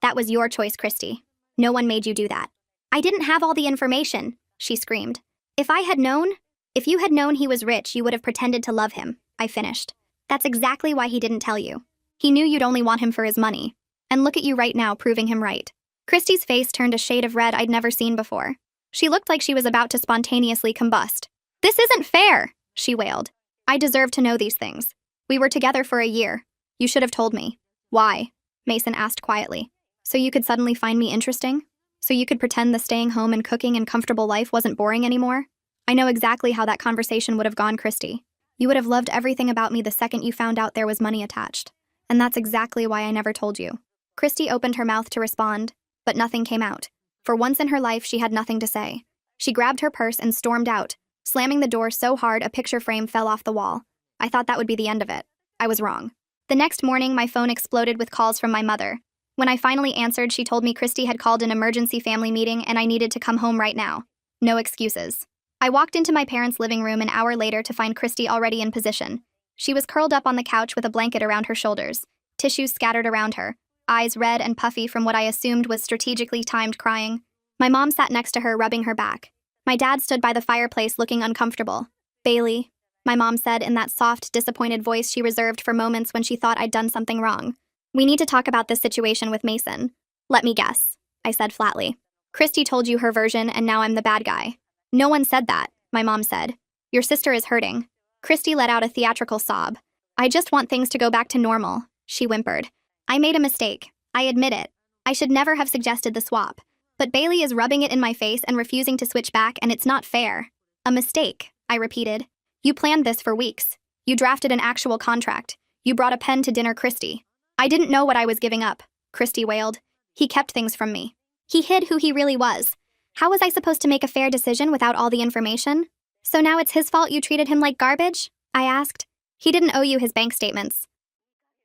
That was your choice, Christy. No one made you do that." "I didn't have all the information," she screamed. If you had known he was rich, you would have pretended to love him," I finished. "That's exactly why he didn't tell you. He knew you'd only want him for his money. And look at you right now, proving him right." Christy's face turned a shade of red I'd never seen before. She looked like she was about to spontaneously combust. "This isn't fair," she wailed. "I deserve to know these things. We were together for a year. You should have told me." "Why?" Mason asked quietly. "So you could suddenly find me interesting? So you could pretend the staying home and cooking and comfortable life wasn't boring anymore? I know exactly how that conversation would have gone, Christy. You would have loved everything about me the second you found out there was money attached. And that's exactly why I never told you." Christy opened her mouth to respond, but nothing came out. For once in her life, she had nothing to say. She grabbed her purse and stormed out, slamming the door so hard a picture frame fell off the wall. I thought that would be the end of it. I was wrong. The next morning, my phone exploded with calls from my mother. When I finally answered, she told me Christy had called an emergency family meeting and I needed to come home right now. No excuses. I walked into my parents' living room an hour later to find Christy already in position. She was curled up on the couch with a blanket around her shoulders, tissues scattered around her, eyes red and puffy from what I assumed was strategically timed crying. My mom sat next to her, rubbing her back. My dad stood by the fireplace looking uncomfortable. "Bailey," my mom said in that soft, disappointed voice she reserved for moments when she thought I'd done something wrong. "We need to talk about this situation with Mason." "Let me guess," I said flatly. "Christy told you her version and now I'm the bad guy." "No one said that," my mom said. "Your sister is hurting." Christy let out a theatrical sob. "I just want things to go back to normal," she whimpered. "I made a mistake. I admit it. I should never have suggested the swap. But Bailey is rubbing it in my face and refusing to switch back, and it's not fair." "A mistake," I repeated. "You planned this for weeks. You drafted an actual contract. You brought a pen to dinner, Christy." "I didn't know what I was giving up," Christy wailed. "He kept things from me. He hid who he really was. How was I supposed to make a fair decision without all the information?" "So now it's his fault you treated him like garbage?" I asked. "He didn't owe you his bank statements.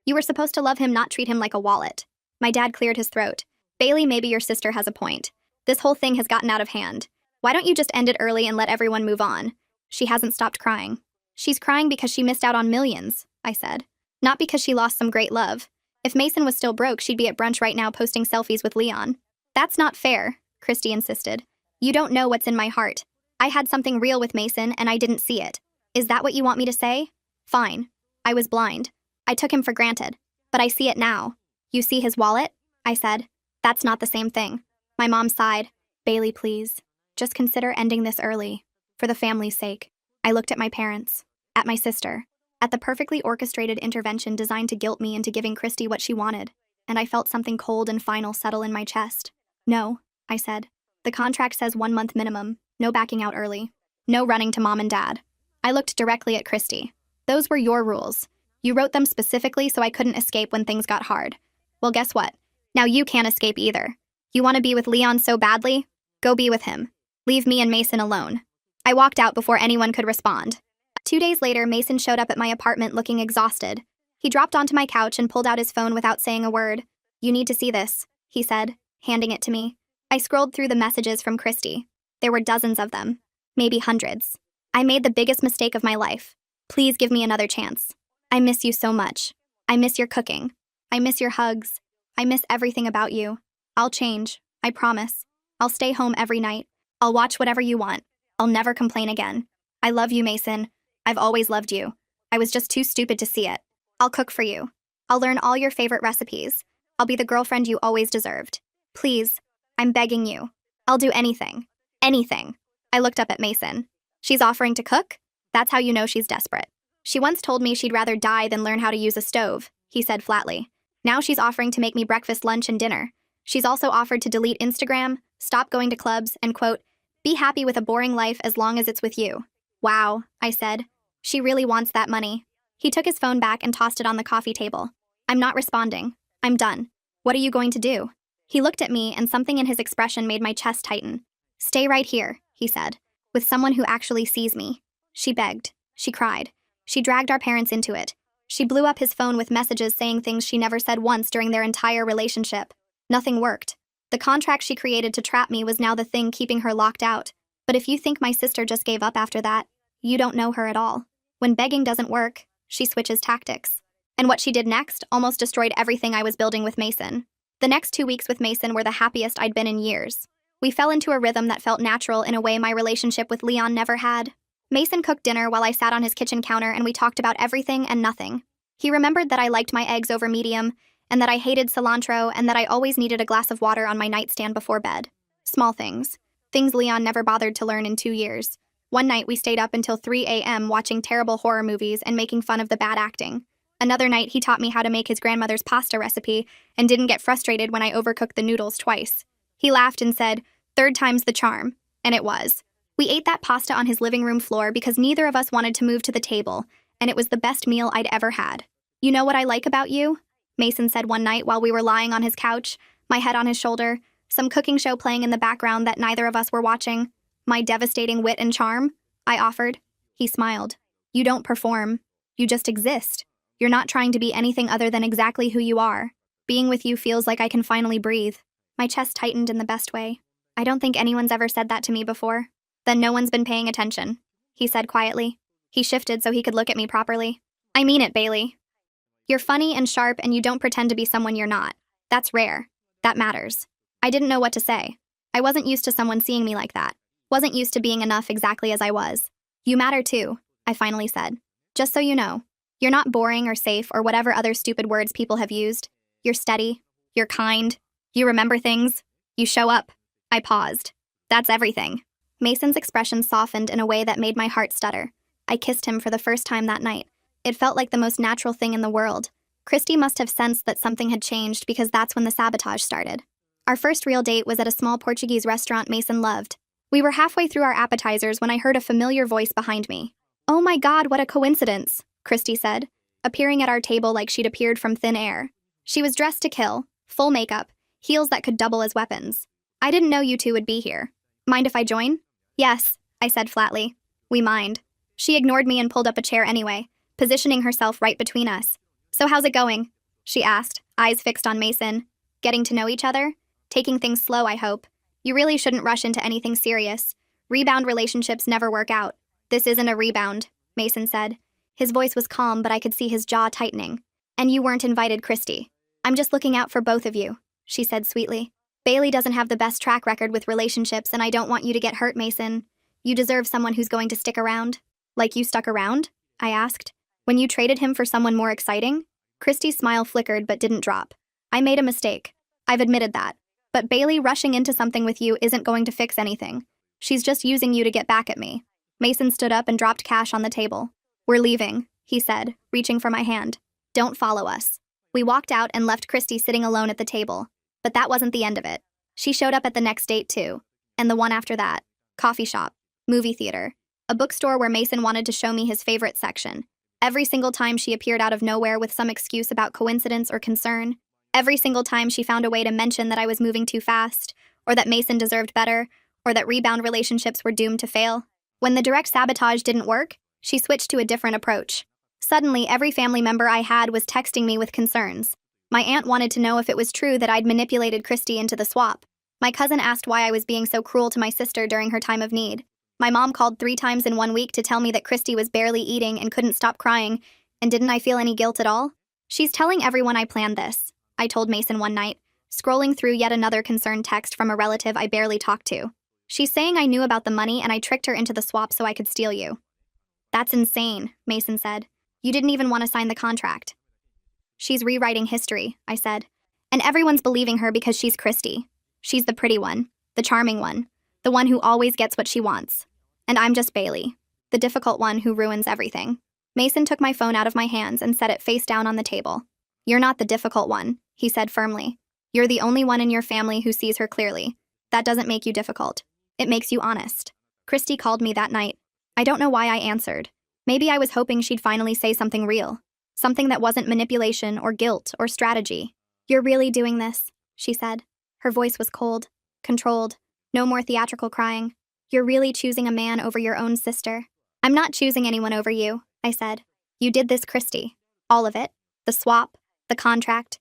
You were supposed to love him, not treat him like a wallet." My dad cleared his throat. "Bailey, maybe your sister has a point. This whole thing has gotten out of hand. Why don't you just end it early and let everyone move on? She hasn't stopped crying. She's crying because she missed out on millions, I said. Not because she lost some great love. If Mason was still broke, she'd be at brunch right now posting selfies with Leon. That's not fair, Christy insisted. You don't know what's in my heart. I had something real with Mason and I didn't see it. Is that what you want me to say? Fine. I was blind. I took him for granted. But I see it now. You see his wallet? I said. That's not the same thing. My mom sighed. Bailey, please. Just consider ending this early. For the family's sake. I looked at my parents. At my sister. At the perfectly orchestrated intervention designed to guilt me into giving Christy what she wanted. And I felt something cold and final settle in my chest. No, I said. The contract says 1 month minimum. No backing out early. No running to mom and dad. I looked directly at Christy. Those were your rules. You wrote them specifically so I couldn't escape when things got hard. Well, guess what? Now you can't escape either. You want to be with Leon so badly? Go be with him. Leave me and Mason alone. I walked out before anyone could respond. 2 days later, Mason showed up at my apartment looking exhausted. He dropped onto my couch and pulled out his phone without saying a word. You need to see this, he said, handing it to me. I scrolled through the messages from Christy. There were dozens of them. Maybe hundreds. I made the biggest mistake of my life. Please give me another chance. I miss you so much. I miss your cooking. I miss your hugs. I miss everything about you. I'll change. I promise. I'll stay home every night. I'll watch whatever you want. I'll never complain again. I love you, Mason. I've always loved you. I was just too stupid to see it. I'll cook for you. I'll learn all your favorite recipes. I'll be the girlfriend you always deserved. Please. I'm begging you. I'll do anything. Anything. I looked up at Mason. She's offering to cook? That's how you know she's desperate. She once told me she'd rather die than learn how to use a stove, he said flatly. Now she's offering to make me breakfast, lunch, and dinner. She's also offered to delete Instagram, stop going to clubs, and quote, be happy with a boring life as long as it's with you. Wow, I said. She really wants that money. He took his phone back and tossed it on the coffee table. I'm not responding. I'm done. What are you going to do? He looked at me and something in his expression made my chest tighten. Stay right here, he said, with someone who actually sees me. She begged. She cried. She dragged our parents into it. She blew up his phone with messages saying things she never said once during their entire relationship. Nothing worked. The contract she created to trap me was now the thing keeping her locked out. But if you think my sister just gave up after that, you don't know her at all. When begging doesn't work, she switches tactics. And what she did next almost destroyed everything I was building with Mason. The next 2 weeks with Mason were the happiest I'd been in years. We fell into a rhythm that felt natural in a way my relationship with Leon never had. Mason cooked dinner while I sat on his kitchen counter and we talked about everything and nothing. He remembered that I liked my eggs over medium, and that I hated cilantro, and that I always needed a glass of water on my nightstand before bed. Small things. Things Leon never bothered to learn in 2 years. One night we stayed up until 3 a.m. watching terrible horror movies and making fun of the bad acting. Another night he taught me how to make his grandmother's pasta recipe and didn't get frustrated when I overcooked the noodles twice. He laughed and said, "Third time's the charm." And it was. We ate that pasta on his living room floor because neither of us wanted to move to the table, and it was the best meal I'd ever had. You know what I like about you? Mason said one night while we were lying on his couch, my head on his shoulder, some cooking show playing in the background that neither of us were watching. My devastating wit and charm, I offered. He smiled. You don't perform. You just exist. You're not trying to be anything other than exactly who you are. Being with you feels like I can finally breathe. My chest tightened in the best way. I don't think anyone's ever said that to me before. Then no one's been paying attention, he said quietly. He shifted so he could look at me properly. I mean it, Bailey. You're funny and sharp and you don't pretend to be someone you're not. That's rare. That matters. I didn't know what to say. I wasn't used to someone seeing me like that. Wasn't used to being enough exactly as I was. You matter too, I finally said. Just so you know. You're not boring or safe or whatever other stupid words people have used. You're steady. You're kind. You remember things. You show up. I paused. That's everything. Mason's expression softened in a way that made my heart stutter. I kissed him for the first time that night. It felt like the most natural thing in the world. Christy must have sensed that something had changed because that's when the sabotage started. Our first real date was at a small Portuguese restaurant Mason loved. We were halfway through our appetizers when I heard a familiar voice behind me. Oh my God, what a coincidence, Christy said, appearing at our table like she'd appeared from thin air. She was dressed to kill, full makeup, heels that could double as weapons. I didn't know you two would be here. Mind if I join? Yes, I said flatly. We mind. She ignored me and pulled up a chair anyway, positioning herself right between us. So how's it going? She asked, eyes fixed on Mason. Getting to know each other? Taking things slow, I hope. You really shouldn't rush into anything serious. Rebound relationships never work out. This isn't a rebound, Mason said. His voice was calm, but I could see his jaw tightening. And you weren't invited, Christy. I'm just looking out for both of you, she said sweetly. Bailey doesn't have the best track record with relationships, and I don't want you to get hurt, Mason. You deserve someone who's going to stick around. Like you stuck around? I asked. When you traded him for someone more exciting? Christy's smile flickered but didn't drop. I made a mistake. I've admitted that. But Bailey rushing into something with you isn't going to fix anything. She's just using you to get back at me. Mason stood up and dropped cash on the table. We're leaving, he said, reaching for my hand. Don't follow us. We walked out and left Christy sitting alone at the table. But that wasn't the end of it. She showed up at the next date too. And the one after that. Coffee shop. Movie theater. A bookstore where Mason wanted to show me his favorite section. Every single time she appeared out of nowhere with some excuse about coincidence or concern. Every single time she found a way to mention that I was moving too fast, or that Mason deserved better, or that rebound relationships were doomed to fail. When the direct sabotage didn't work, she switched to a different approach. Suddenly, every family member I had was texting me with concerns. My aunt wanted to know if it was true that I'd manipulated Christy into the swap. My cousin asked why I was being so cruel to my sister during her time of need. My mom called 3 times in 1 week to tell me that Christy was barely eating and couldn't stop crying, and didn't I feel any guilt at all? She's telling everyone I planned this, I told Mason one night, scrolling through yet another concerned text from a relative I barely talked to. She's saying I knew about the money and I tricked her into the swap so I could steal you. That's insane, Mason said. You didn't even want to sign the contract. She's rewriting history, I said. And everyone's believing her because she's Christy. She's the pretty one, the charming one, the one who always gets what she wants. And I'm just Bailey, the difficult one who ruins everything. Mason took my phone out of my hands and set it face down on the table. You're not the difficult one, he said firmly. You're the only one in your family who sees her clearly. That doesn't make you difficult. It makes you honest. Christy called me that night. I don't know why I answered. Maybe I was hoping she'd finally say something real. Something that wasn't manipulation or guilt or strategy. You're really doing this, she said. Her voice was cold, controlled, no more theatrical crying. You're really choosing a man over your own sister. I'm not choosing anyone over you, I said. You did this, Christy. All of it. The swap, the contract,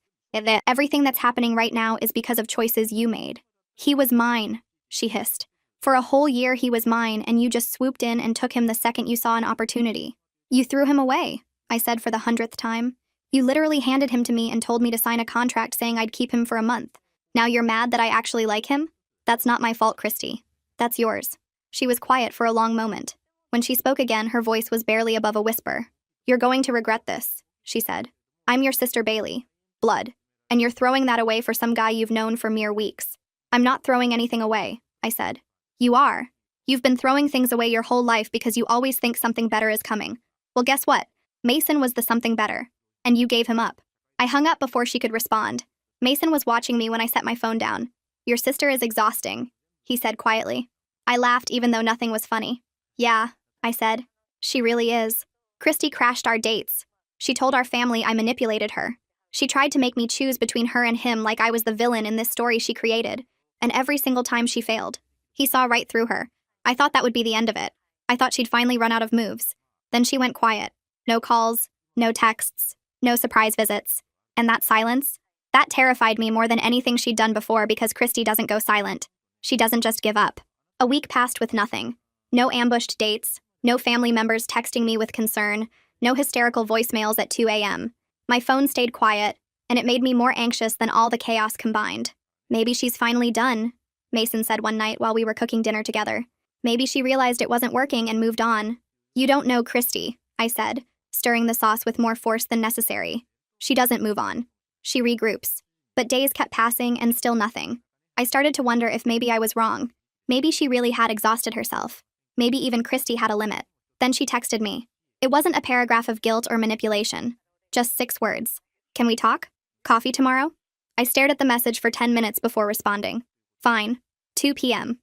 everything that's happening right now is because of choices you made. He was mine, she hissed. For a whole year he was mine, and you just swooped in and took him the second you saw an opportunity. You threw him away, I said for the 100th time. You literally handed him to me and told me to sign a contract saying I'd keep him for a month. Now you're mad that I actually like him? That's not my fault, Christy. That's yours. She was quiet for a long moment. When she spoke again, her voice was barely above a whisper. You're going to regret this, she said. I'm your sister Bailey. Blood. And you're throwing that away for some guy you've known for mere weeks. I'm not throwing anything away, I said. You are. You've been throwing things away your whole life because you always think something better is coming. Well, guess what? Mason was the something better. And you gave him up. I hung up before she could respond. Mason was watching me when I set my phone down. Your sister is exhausting, he said quietly. I laughed even though nothing was funny. Yeah, I said. She really is. Christy crashed our dates. She told our family I manipulated her. She tried to make me choose between her and him like I was the villain in this story she created. And every single time she failed. He saw right through her. I thought that would be the end of it. I thought she'd finally run out of moves. Then she went quiet. No calls, no texts, no surprise visits. And that silence? That terrified me more than anything she'd done before because Christy doesn't go silent. She doesn't just give up. A week passed with nothing. No ambushed dates, no family members texting me with concern, no hysterical voicemails at 2 a.m. My phone stayed quiet, and it made me more anxious than all the chaos combined. Maybe she's finally done, Mason said one night while we were cooking dinner together. Maybe she realized it wasn't working and moved on. You don't know Christy, I said, stirring the sauce with more force than necessary. She doesn't move on. She regroups. But days kept passing and still nothing. I started to wonder if maybe I was wrong. Maybe she really had exhausted herself. Maybe even Christy had a limit. Then she texted me. It wasn't a paragraph of guilt or manipulation. Just 6 words. Can we talk? Coffee tomorrow? I stared at the message for 10 minutes before responding. Fine. 2 p.m.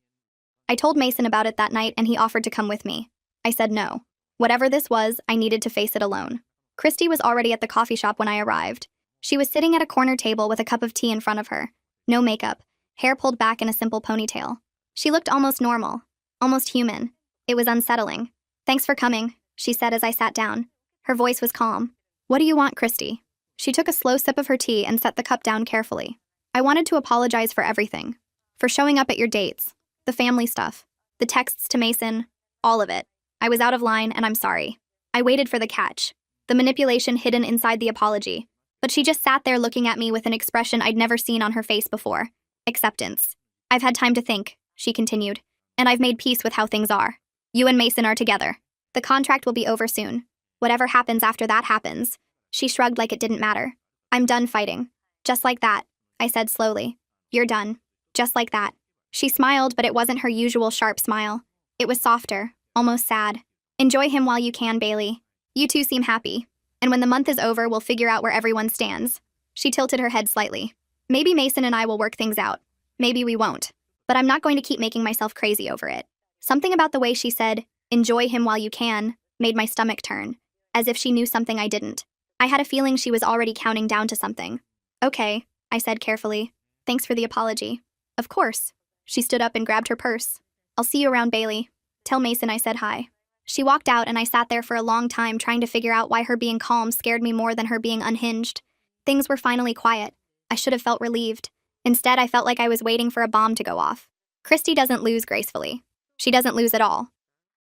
I told Mason about it that night and he offered to come with me. I said no. Whatever this was, I needed to face it alone. Christy was already at the coffee shop when I arrived. She was sitting at a corner table with a cup of tea in front of her. No makeup, hair pulled back in a simple ponytail. She looked almost normal, almost human. It was unsettling. Thanks for coming, she said as I sat down. Her voice was calm. What do you want, Christy? She took a slow sip of her tea and set the cup down carefully. I wanted to apologize for everything. for showing up at your dates, the family stuff, the texts to Mason, all of it. I was out of line and I'm sorry. I waited for the catch, the manipulation hidden inside the apology, but she just sat there looking at me with an expression I'd never seen on her face before. Acceptance. I've had time to think, she continued, and I've made peace with how things are. You and Mason are together. The contract will be over soon. Whatever happens after that happens. She shrugged like it didn't matter. I'm done fighting. Just like that, I said slowly. You're done. Just like that. She smiled, but it wasn't her usual sharp smile. It was softer, almost sad. Enjoy him while you can, Bailey. You two seem happy. And when the month is over, we'll figure out where everyone stands. She tilted her head slightly. Maybe Mason and I will work things out. Maybe we won't. But I'm not going to keep making myself crazy over it. Something about the way she said, enjoy him while you can, made my stomach turn, as if she knew something I didn't. I had a feeling she was already counting down to something. Okay, I said carefully. Thanks for the apology. Of course. She stood up and grabbed her purse. I'll see you around, Bailey. Tell Mason I said hi. She walked out and I sat there for a long time trying to figure out why her being calm scared me more than her being unhinged. Things were finally quiet. I should have felt relieved. Instead, I felt like I was waiting for a bomb to go off. Christy doesn't lose gracefully. She doesn't lose at all.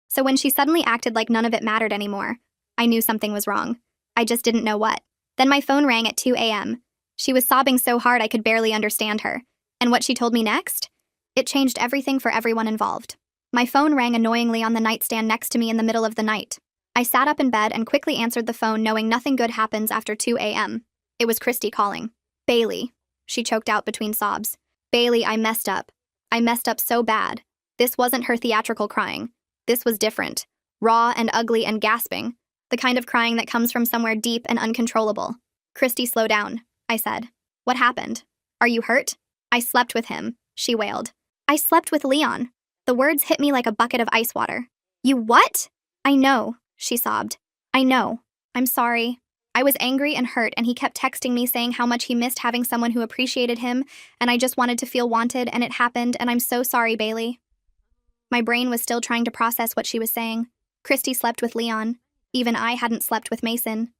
So when she suddenly acted like none of it mattered anymore, I knew something was wrong. I just didn't know what. Then my phone rang at 2 a.m. She was sobbing so hard I could barely understand her. And what she told me next? It changed everything for everyone involved. My phone rang annoyingly on the nightstand next to me in the middle of the night. I sat up in bed and quickly answered the phone knowing nothing good happens after 2 a.m. It was Christy calling. Bailey. She choked out between sobs. Bailey, I messed up. I messed up so bad. This wasn't her theatrical crying. This was different. Raw and ugly and gasping. The kind of crying that comes from somewhere deep and uncontrollable. Christy, slow down, I said. What happened? Are you hurt? I slept with him, she wailed. I slept with Leon. The words hit me like a bucket of ice water. You what? I know, she sobbed. I know. I'm sorry. I was angry and hurt, and he kept texting me saying how much he missed having someone who appreciated him, and I just wanted to feel wanted, and it happened, and I'm so sorry, Bailey. My brain was still trying to process what she was saying. Christy slept with Leon. Even I hadn't slept with Mason.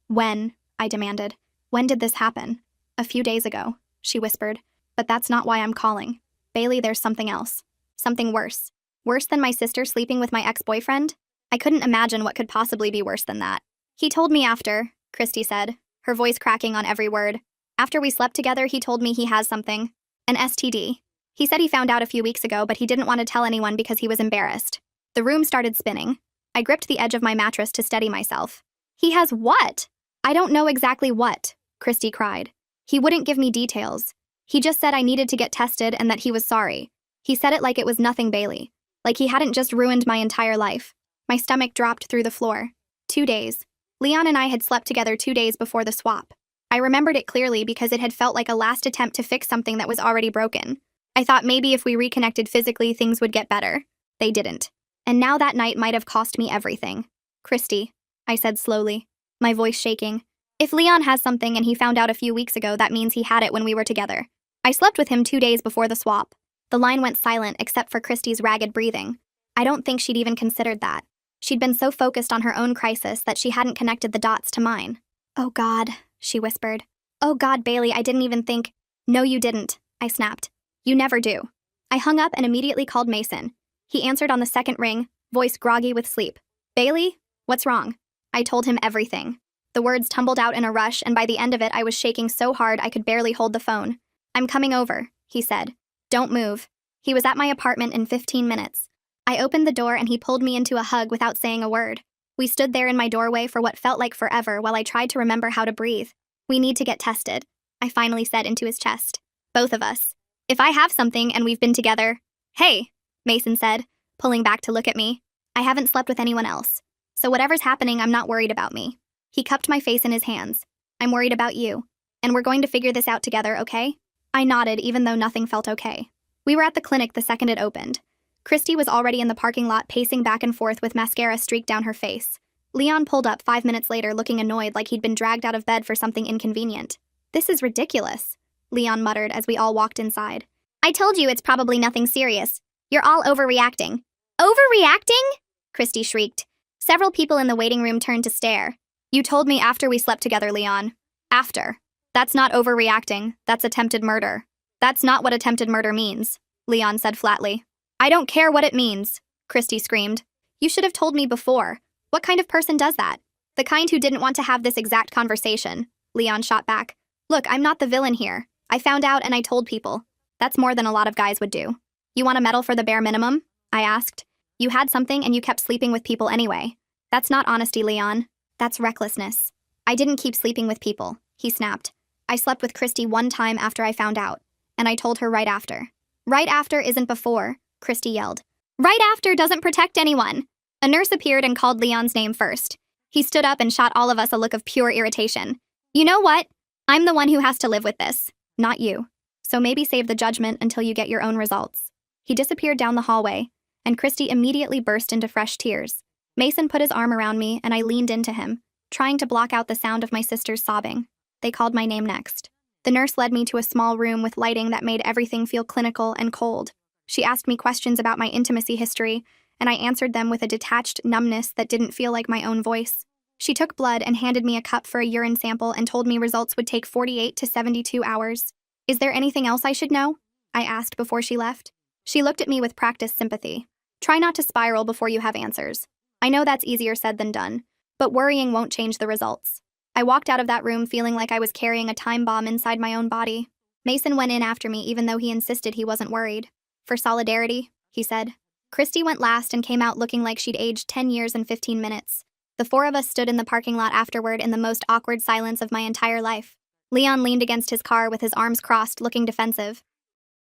When? I demanded. When did this happen? A few days ago, she whispered. But that's not why I'm calling. Bailey, there's something else. Something worse. Worse than my sister sleeping with my ex-boyfriend? I couldn't imagine what could possibly be worse than that. He told me after, Christy said, her voice cracking on every word. After we slept together, he told me he has something. An STD. He said he found out a few weeks ago, but he didn't want to tell anyone because he was embarrassed. The room started spinning. I gripped the edge of my mattress to steady myself. He has what? I don't know exactly what, Christy cried. He wouldn't give me details. He just said I needed to get tested and that he was sorry. He said it like it was nothing, Bailey. Like he hadn't just ruined my entire life. My stomach dropped through the floor. 2 days. Leon and I had slept together 2 days before the swap. I remembered it clearly because it had felt like a last attempt to fix something that was already broken. I thought maybe if we reconnected physically, things would get better. They didn't. And now that night might have cost me everything. Christy, I said slowly, my voice shaking. If Leon has something and he found out a few weeks ago, that means he had it when we were together. I slept with him 2 days before the swap. The line went silent except for Christy's ragged breathing. I don't think she'd even considered that. She'd been so focused on her own crisis that she hadn't connected the dots to mine. Oh God, she whispered. Oh God, Bailey, I didn't even think. No, you didn't, I snapped. You never do. I hung up and immediately called Mason. He answered on the second ring, voice groggy with sleep. Bailey, what's wrong? I told him everything. The words tumbled out in a rush, and by the end of it, I was shaking so hard I could barely hold the phone. I'm coming over, he said. Don't move. He was at my apartment in 15 minutes. I opened the door and he pulled me into a hug without saying a word. We stood there in my doorway for what felt like forever while I tried to remember how to breathe. We need to get tested, I finally said into his chest. Both of us. If I have something and we've been together. Hey, Mason said, pulling back to look at me. I haven't slept with anyone else. So whatever's happening, I'm not worried about me. He cupped my face in his hands. I'm worried about you. And we're going to figure this out together, okay? I nodded even though nothing felt okay. We were at the clinic the second it opened. Christy was already in the parking lot pacing back and forth with mascara streaked down her face. Leon pulled up 5 minutes later looking annoyed like he'd been dragged out of bed for something inconvenient. This is ridiculous, Leon muttered as we all walked inside. I told you it's probably nothing serious. You're all overreacting. Overreacting? Christy shrieked. Several people in the waiting room turned to stare. You told me after we slept together, Leon. After. That's not overreacting. That's attempted murder. That's not what attempted murder means, Leon said flatly. I don't care what it means, Christy screamed. You should have told me before. What kind of person does that? The kind who didn't want to have this exact conversation, Leon shot back. Look, I'm not the villain here. I found out and I told people. That's more than a lot of guys would do. You want a medal for the bare minimum? I asked. You had something and you kept sleeping with people anyway. That's not honesty, Leon. That's recklessness. I didn't keep sleeping with people, he snapped. I slept with Christy one time after I found out, and I told her right after. Right after isn't before, Christy yelled. Right after doesn't protect anyone. A nurse appeared and called Leon's name first. He stood up and shot all of us a look of pure irritation. You know what? I'm the one who has to live with this, not you. So maybe save the judgment until you get your own results. He disappeared down the hallway, and Christy immediately burst into fresh tears. Mason put his arm around me and I leaned into him, trying to block out the sound of my sister's sobbing. They called my name next. The nurse led me to a small room with lighting that made everything feel clinical and cold. She asked me questions about my intimacy history, and I answered them with a detached numbness that didn't feel like my own voice. She took blood and handed me a cup for a urine sample and told me results would take 48 to 72 hours. Is there anything else I should know? I asked before she left. She looked at me with practiced sympathy. Try not to spiral before you have answers. I know that's easier said than done, but worrying won't change the results. I walked out of that room feeling like I was carrying a time bomb inside my own body. Mason went in after me even though he insisted he wasn't worried. For solidarity, he said. Christy went last and came out looking like she'd aged 10 years and 15 minutes. The four of us stood in the parking lot afterward in the most awkward silence of my entire life. Leon leaned against his car with his arms crossed, looking defensive.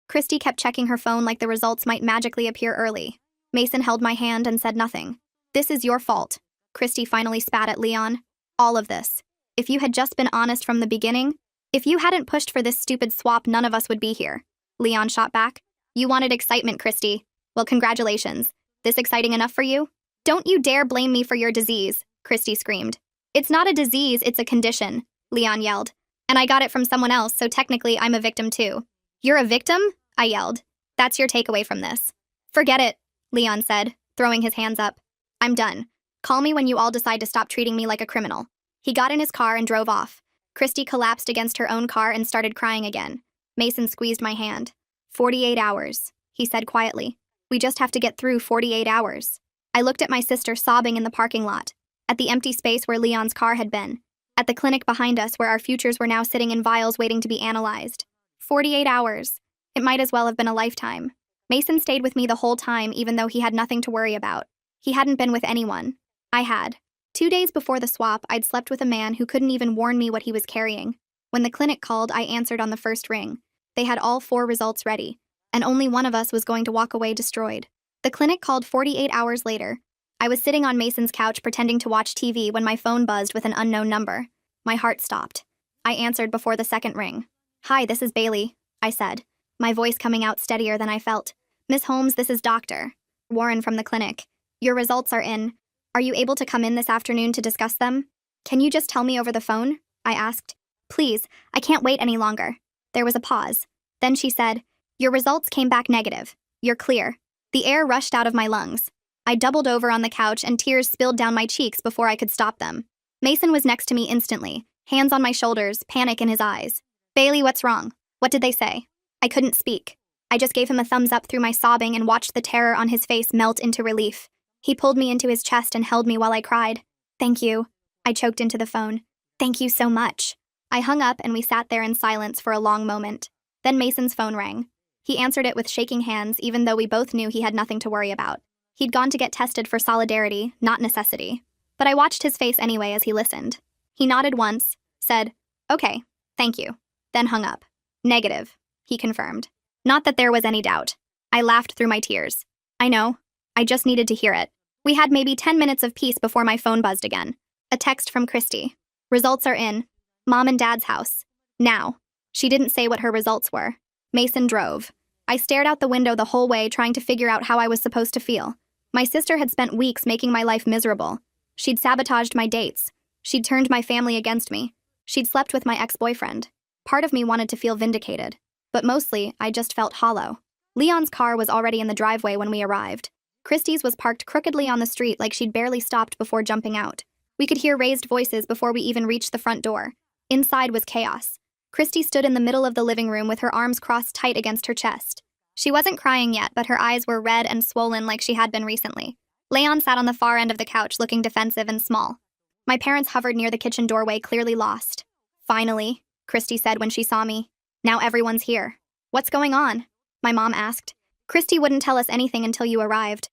Christy kept checking her phone like the results might magically appear early. Mason held my hand and said nothing. This is your fault. Christy finally spat at Leon. All of this. If you had just been honest from the beginning, if you hadn't pushed for this stupid swap, none of us would be here. Leon shot back. You wanted excitement, Christy. Well, congratulations. This exciting enough for you? Don't you dare blame me for your disease, Christy screamed. It's not a disease, it's a condition, Leon yelled. And I got it from someone else, so technically I'm a victim too. You're a victim? I yelled. That's your takeaway from this. Forget it, Leon said, throwing his hands up. I'm done. Call me when you all decide to stop treating me like a criminal. He got in his car and drove off. Christy collapsed against her own car and started crying again. Mason squeezed my hand. 48 hours, he said quietly. We just have to get through 48 hours. I looked at my sister sobbing in the parking lot, at the empty space where Leon's car had been, at the clinic behind us where our futures were now sitting in vials waiting to be analyzed. 48 hours. It might as well have been a lifetime. Mason stayed with me the whole time even though he had nothing to worry about. He hadn't been with anyone. I had. 2 days before the swap, I'd slept with a man who couldn't even warn me what he was carrying. When the clinic called, I answered on the first ring. They had all 4 results ready, and only one of us was going to walk away destroyed. The clinic called 48 hours later. I was sitting on Mason's couch pretending to watch TV when my phone buzzed with an unknown number. My heart stopped. I answered before the second ring. Hi, this is Bailey, I said, my voice coming out steadier than I felt. Miss Holmes, this is Dr. Warren from the clinic. Your results are in. Are you able to come in this afternoon to discuss them? Can you just tell me over the phone? I asked. Please, I can't wait any longer. There was a pause. Then she said, your results came back negative. You're clear. The air rushed out of my lungs. I doubled over on the couch and tears spilled down my cheeks before I could stop them. Mason was next to me instantly, hands on my shoulders, panic in his eyes. Bailey, what's wrong? What did they say? I couldn't speak. I just gave him a thumbs up through my sobbing and watched the terror on his face melt into relief. He pulled me into his chest and held me while I cried. Thank you. I choked into the phone. Thank you so much. I hung up and we sat there in silence for a long moment. Then Mason's phone rang. He answered it with shaking hands even though we both knew he had nothing to worry about. He'd gone to get tested for solidarity, not necessity. But I watched his face anyway as he listened. He nodded once, said, okay, thank you, then hung up. Negative, he confirmed. Not that there was any doubt. I laughed through my tears. I know. I just needed to hear it. We had maybe 10 minutes of peace before my phone buzzed again. A text from Christy. Results are in. Mom and Dad's house. Now. She didn't say what her results were. Mason drove. I stared out the window the whole way trying to figure out how I was supposed to feel. My sister had spent weeks making my life miserable. She'd sabotaged my dates. She'd turned my family against me. She'd slept with my ex-boyfriend. Part of me wanted to feel vindicated. But mostly, I just felt hollow. Leon's car was already in the driveway when we arrived. Christy's was parked crookedly on the street like she'd barely stopped before jumping out. We could hear raised voices before we even reached the front door. Inside was chaos. Christy stood in the middle of the living room with her arms crossed tight against her chest. She wasn't crying yet, but her eyes were red and swollen like she had been recently. Leon sat on the far end of the couch looking defensive and small. My parents hovered near the kitchen doorway, clearly lost. "Finally," Christy said when she saw me. "Now everyone's here." "What's going on?" my mom asked. "Christy wouldn't tell us anything until you arrived."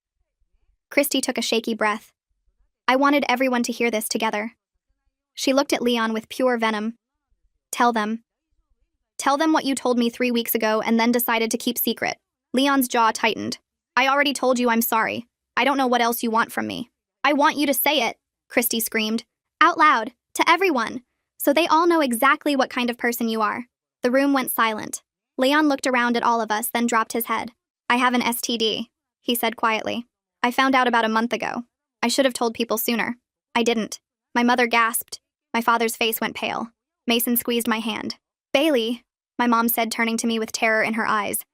Christy took a shaky breath. "I wanted everyone to hear this together." She looked at Leon with pure venom. "Tell them. Tell them what you told me 3 weeks ago and then decided to keep secret." Leon's jaw tightened. "I already told you I'm sorry. I don't know what else you want from me." "I want you to say it," Christy screamed. "Out loud, to everyone, so they all know exactly what kind of person you are." The room went silent. Leon looked around at all of us, then dropped his head. "I have an STD, he said quietly. "I found out about a month ago. I should have told people sooner. I didn't." My mother gasped. My father's face went pale. Mason squeezed my hand. "Bailey," my mom said, turning to me with terror in her eyes.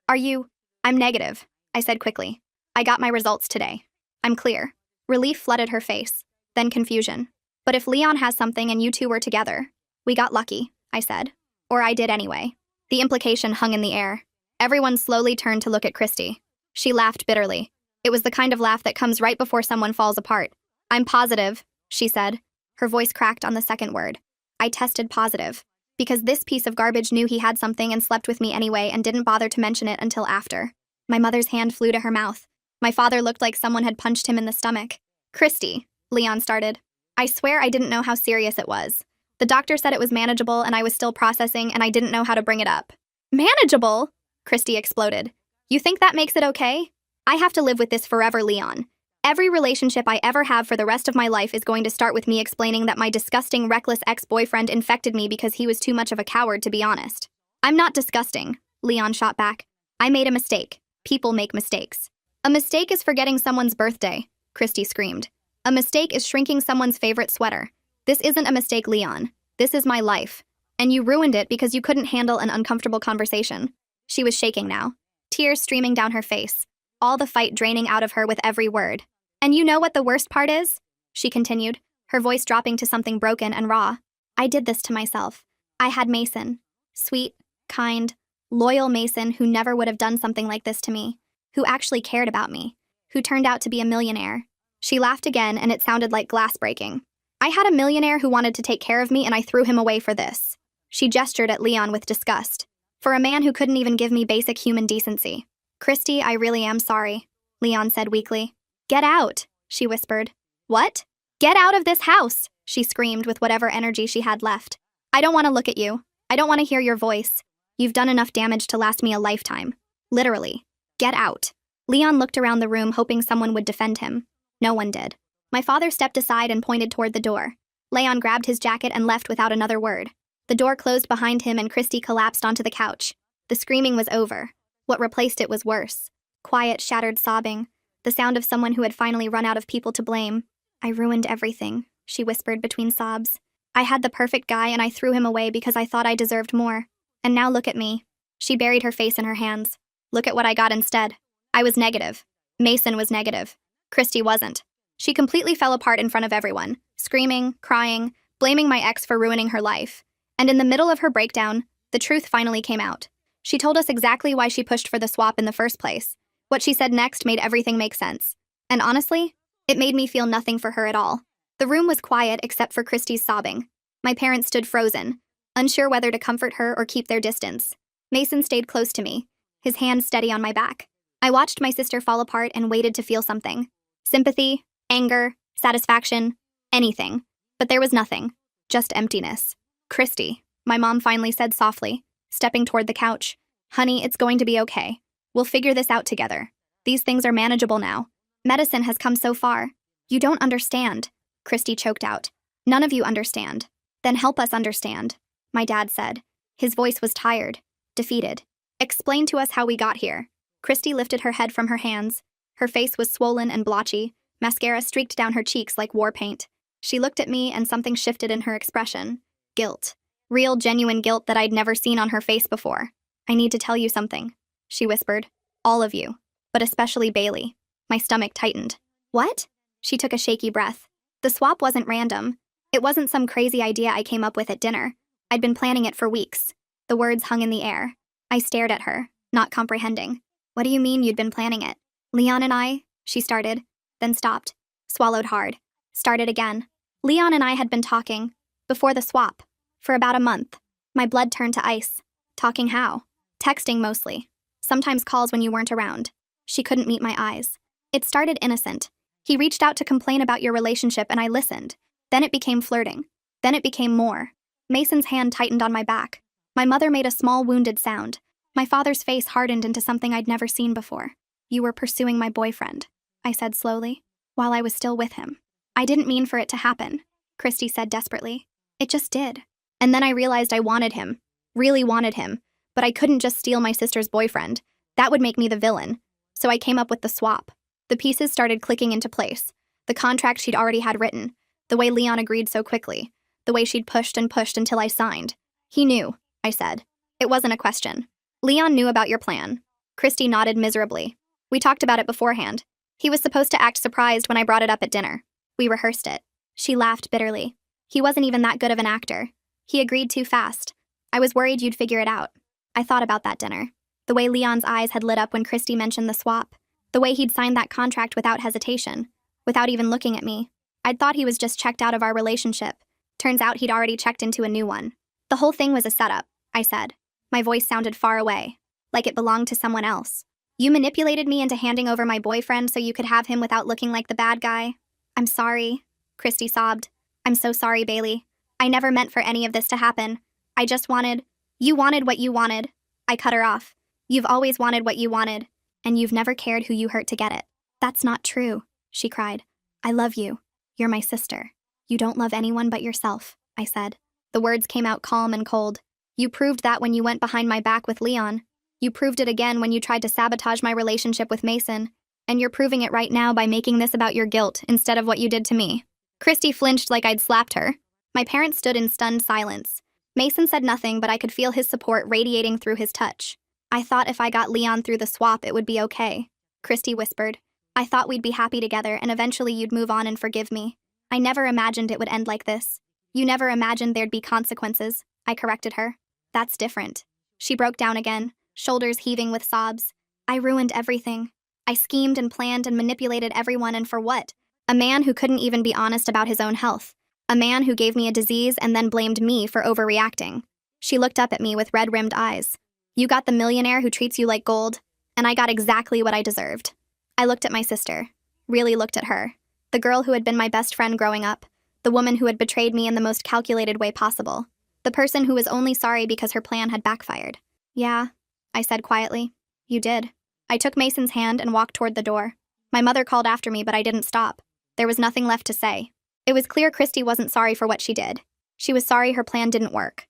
Are you? "I'm negative," I said quickly. "I got my results today. I'm clear." Relief flooded her face, then confusion. "But if Leon has something and you two were together." "We got lucky," I said. "Or I did anyway." The implication hung in the air. Everyone slowly turned to look at Christy. She laughed bitterly. It was the kind of laugh that comes right before someone falls apart. "I'm positive," she said. Her voice cracked on the second word. "I tested positive. Because this piece of garbage knew he had something and slept with me anyway and didn't bother to mention it until after." My mother's hand flew to her mouth. My father looked like someone had punched him in the stomach. "Christy," Leon started. "I swear I didn't know how serious it was. The doctor said it was manageable and I was still processing and I didn't know how to bring it up." "Manageable?" Christy exploded. "You think that makes it okay? I have to live with this forever, Leon. Every relationship I ever have for the rest of my life is going to start with me explaining that my disgusting, reckless ex-boyfriend infected me because he was too much of a coward, to be honest." "I'm not disgusting," Leon shot back. "I made a mistake. People make mistakes." "A mistake is forgetting someone's birthday," Christy screamed. "A mistake is shrinking someone's favorite sweater. This isn't a mistake, Leon. This is my life. And you ruined it because you couldn't handle an uncomfortable conversation." She was shaking now, tears streaming down her face, all the fight draining out of her with every word. "And you know what the worst part is?" she continued, her voice dropping to something broken and raw. "I did this to myself. I had Mason. Sweet, kind, loyal Mason who never would have done something like this to me, who actually cared about me, who turned out to be a millionaire." She laughed again and it sounded like glass breaking. "I had a millionaire who wanted to take care of me and I threw him away for this." She gestured at Leon with disgust. "For a man who couldn't even give me basic human decency." "Christy, I really am sorry," Leon said weakly. "Get out," she whispered. "What?" "Get out of this house," she screamed with whatever energy she had left. "I don't want to look at you. I don't want to hear your voice. You've done enough damage to last me a lifetime. Literally. Get out." Leon looked around the room hoping someone would defend him. No one did. My father stepped aside and pointed toward the door. Leon grabbed his jacket and left without another word. The door closed behind him and Christy collapsed onto the couch. The screaming was over. What replaced it was worse. Quiet, shattered sobbing. The sound of someone who had finally run out of people to blame. "I ruined everything," she whispered between sobs. "I had the perfect guy and I threw him away because I thought I deserved more. And now look at me." She buried her face in her hands. "Look at what I got instead. I was negative. Mason was negative. Christy wasn't." She completely fell apart in front of everyone, screaming, crying, blaming my ex for ruining her life. And in the middle of her breakdown, the truth finally came out. She told us exactly why she pushed for the swap in the first place. What she said next made everything make sense. And honestly, it made me feel nothing for her at all. The room was quiet except for Christy's sobbing. My parents stood frozen, unsure whether to comfort her or keep their distance. Mason stayed close to me, his hand steady on my back. I watched my sister fall apart and waited to feel something. Sympathy, anger, satisfaction, anything. But there was nothing, just emptiness. "Christy," my mom finally said softly, stepping toward the couch. "Honey, it's going to be okay. We'll figure this out together. These things are manageable now. Medicine has come so far." "You don't understand," Christy choked out. "None of you understand." "Then help us understand," my dad said. His voice was tired, defeated. "Explain to us how we got here." Christy lifted her head from her hands. Her face was swollen and blotchy. Mascara streaked down her cheeks like war paint. She looked at me and something shifted in her expression. Guilt. Real, genuine guilt that I'd never seen on her face before. "I need to tell you something," she whispered. "All of you. But especially Bailey." My stomach tightened. "What?" She took a shaky breath. "The swap wasn't random. It wasn't some crazy idea I came up with at dinner. I'd been planning it for weeks. The words hung in the air. I stared at her, not comprehending. What do you mean you'd been planning it? Leon and I, she started, then stopped, swallowed hard, started again. Leon and I had been talking, before the swap, for about a month. My blood turned to ice. Talking how? Texting mostly. Sometimes calls when you weren't around. She couldn't meet my eyes. It started innocent. He reached out to complain about your relationship and I listened. Then it became flirting. Then it became more. Mason's hand tightened on my back. My mother made a small wounded sound. My father's face hardened into something I'd never seen before. You were pursuing my boyfriend, I said slowly, while I was still with him. I didn't mean for it to happen, Christy said desperately. It just did. And then I realized I wanted him, really wanted him, but I couldn't just steal my sister's boyfriend. That would make me the villain. So I came up with the swap. The pieces started clicking into place. The contract she'd already had written, the way Leon agreed so quickly, the way she'd pushed and pushed until I signed. He knew, I said. It wasn't a question. Leon knew about your plan. Christy nodded miserably. We talked about it beforehand. He was supposed to act surprised when I brought it up at dinner. We rehearsed it. She laughed bitterly. He wasn't even that good of an actor. He agreed too fast. I was worried you'd figure it out. I thought about that dinner. The way Leon's eyes had lit up when Christy mentioned the swap. The way he'd signed that contract without hesitation, without even looking at me. I'd thought he was just checked out of our relationship. Turns out he'd already checked into a new one. The whole thing was a setup, I said. My voice sounded far away, like it belonged to someone else. You manipulated me into handing over my boyfriend so you could have him without looking like the bad guy. I'm sorry, Christy sobbed. I'm so sorry, Bailey. I never meant for any of this to happen. I just wanted... You wanted what you wanted. I cut her off. You've always wanted what you wanted, and you've never cared who you hurt to get it. That's not true, she cried. I love you. You're my sister. You don't love anyone but yourself, I said. The words came out calm and cold. You proved that when you went behind my back with Leon. You proved it again when you tried to sabotage my relationship with Mason. And you're proving it right now by making this about your guilt instead of what you did to me. Christy flinched like I'd slapped her. My parents stood in stunned silence. Mason said nothing, but I could feel his support radiating through his touch. I thought if I got Leon through the swap, it would be okay, Christy whispered. I thought we'd be happy together and eventually you'd move on and forgive me. I never imagined it would end like this. You never imagined there'd be consequences, I corrected her. That's different. She broke down again, shoulders heaving with sobs. I ruined everything. I schemed and planned and manipulated everyone, and for what? A man who couldn't even be honest about his own health. A man who gave me a disease and then blamed me for overreacting. She looked up at me with red-rimmed eyes. You got the millionaire who treats you like gold, and I got exactly what I deserved. I looked at my sister, really looked at her. The girl who had been my best friend growing up. The woman who had betrayed me in the most calculated way possible. The person who was only sorry because her plan had backfired. Yeah, I said quietly. You did. I took Mason's hand and walked toward the door. My mother called after me, but I didn't stop. There was nothing left to say. It was clear Christy wasn't sorry for what she did. She was sorry her plan didn't work.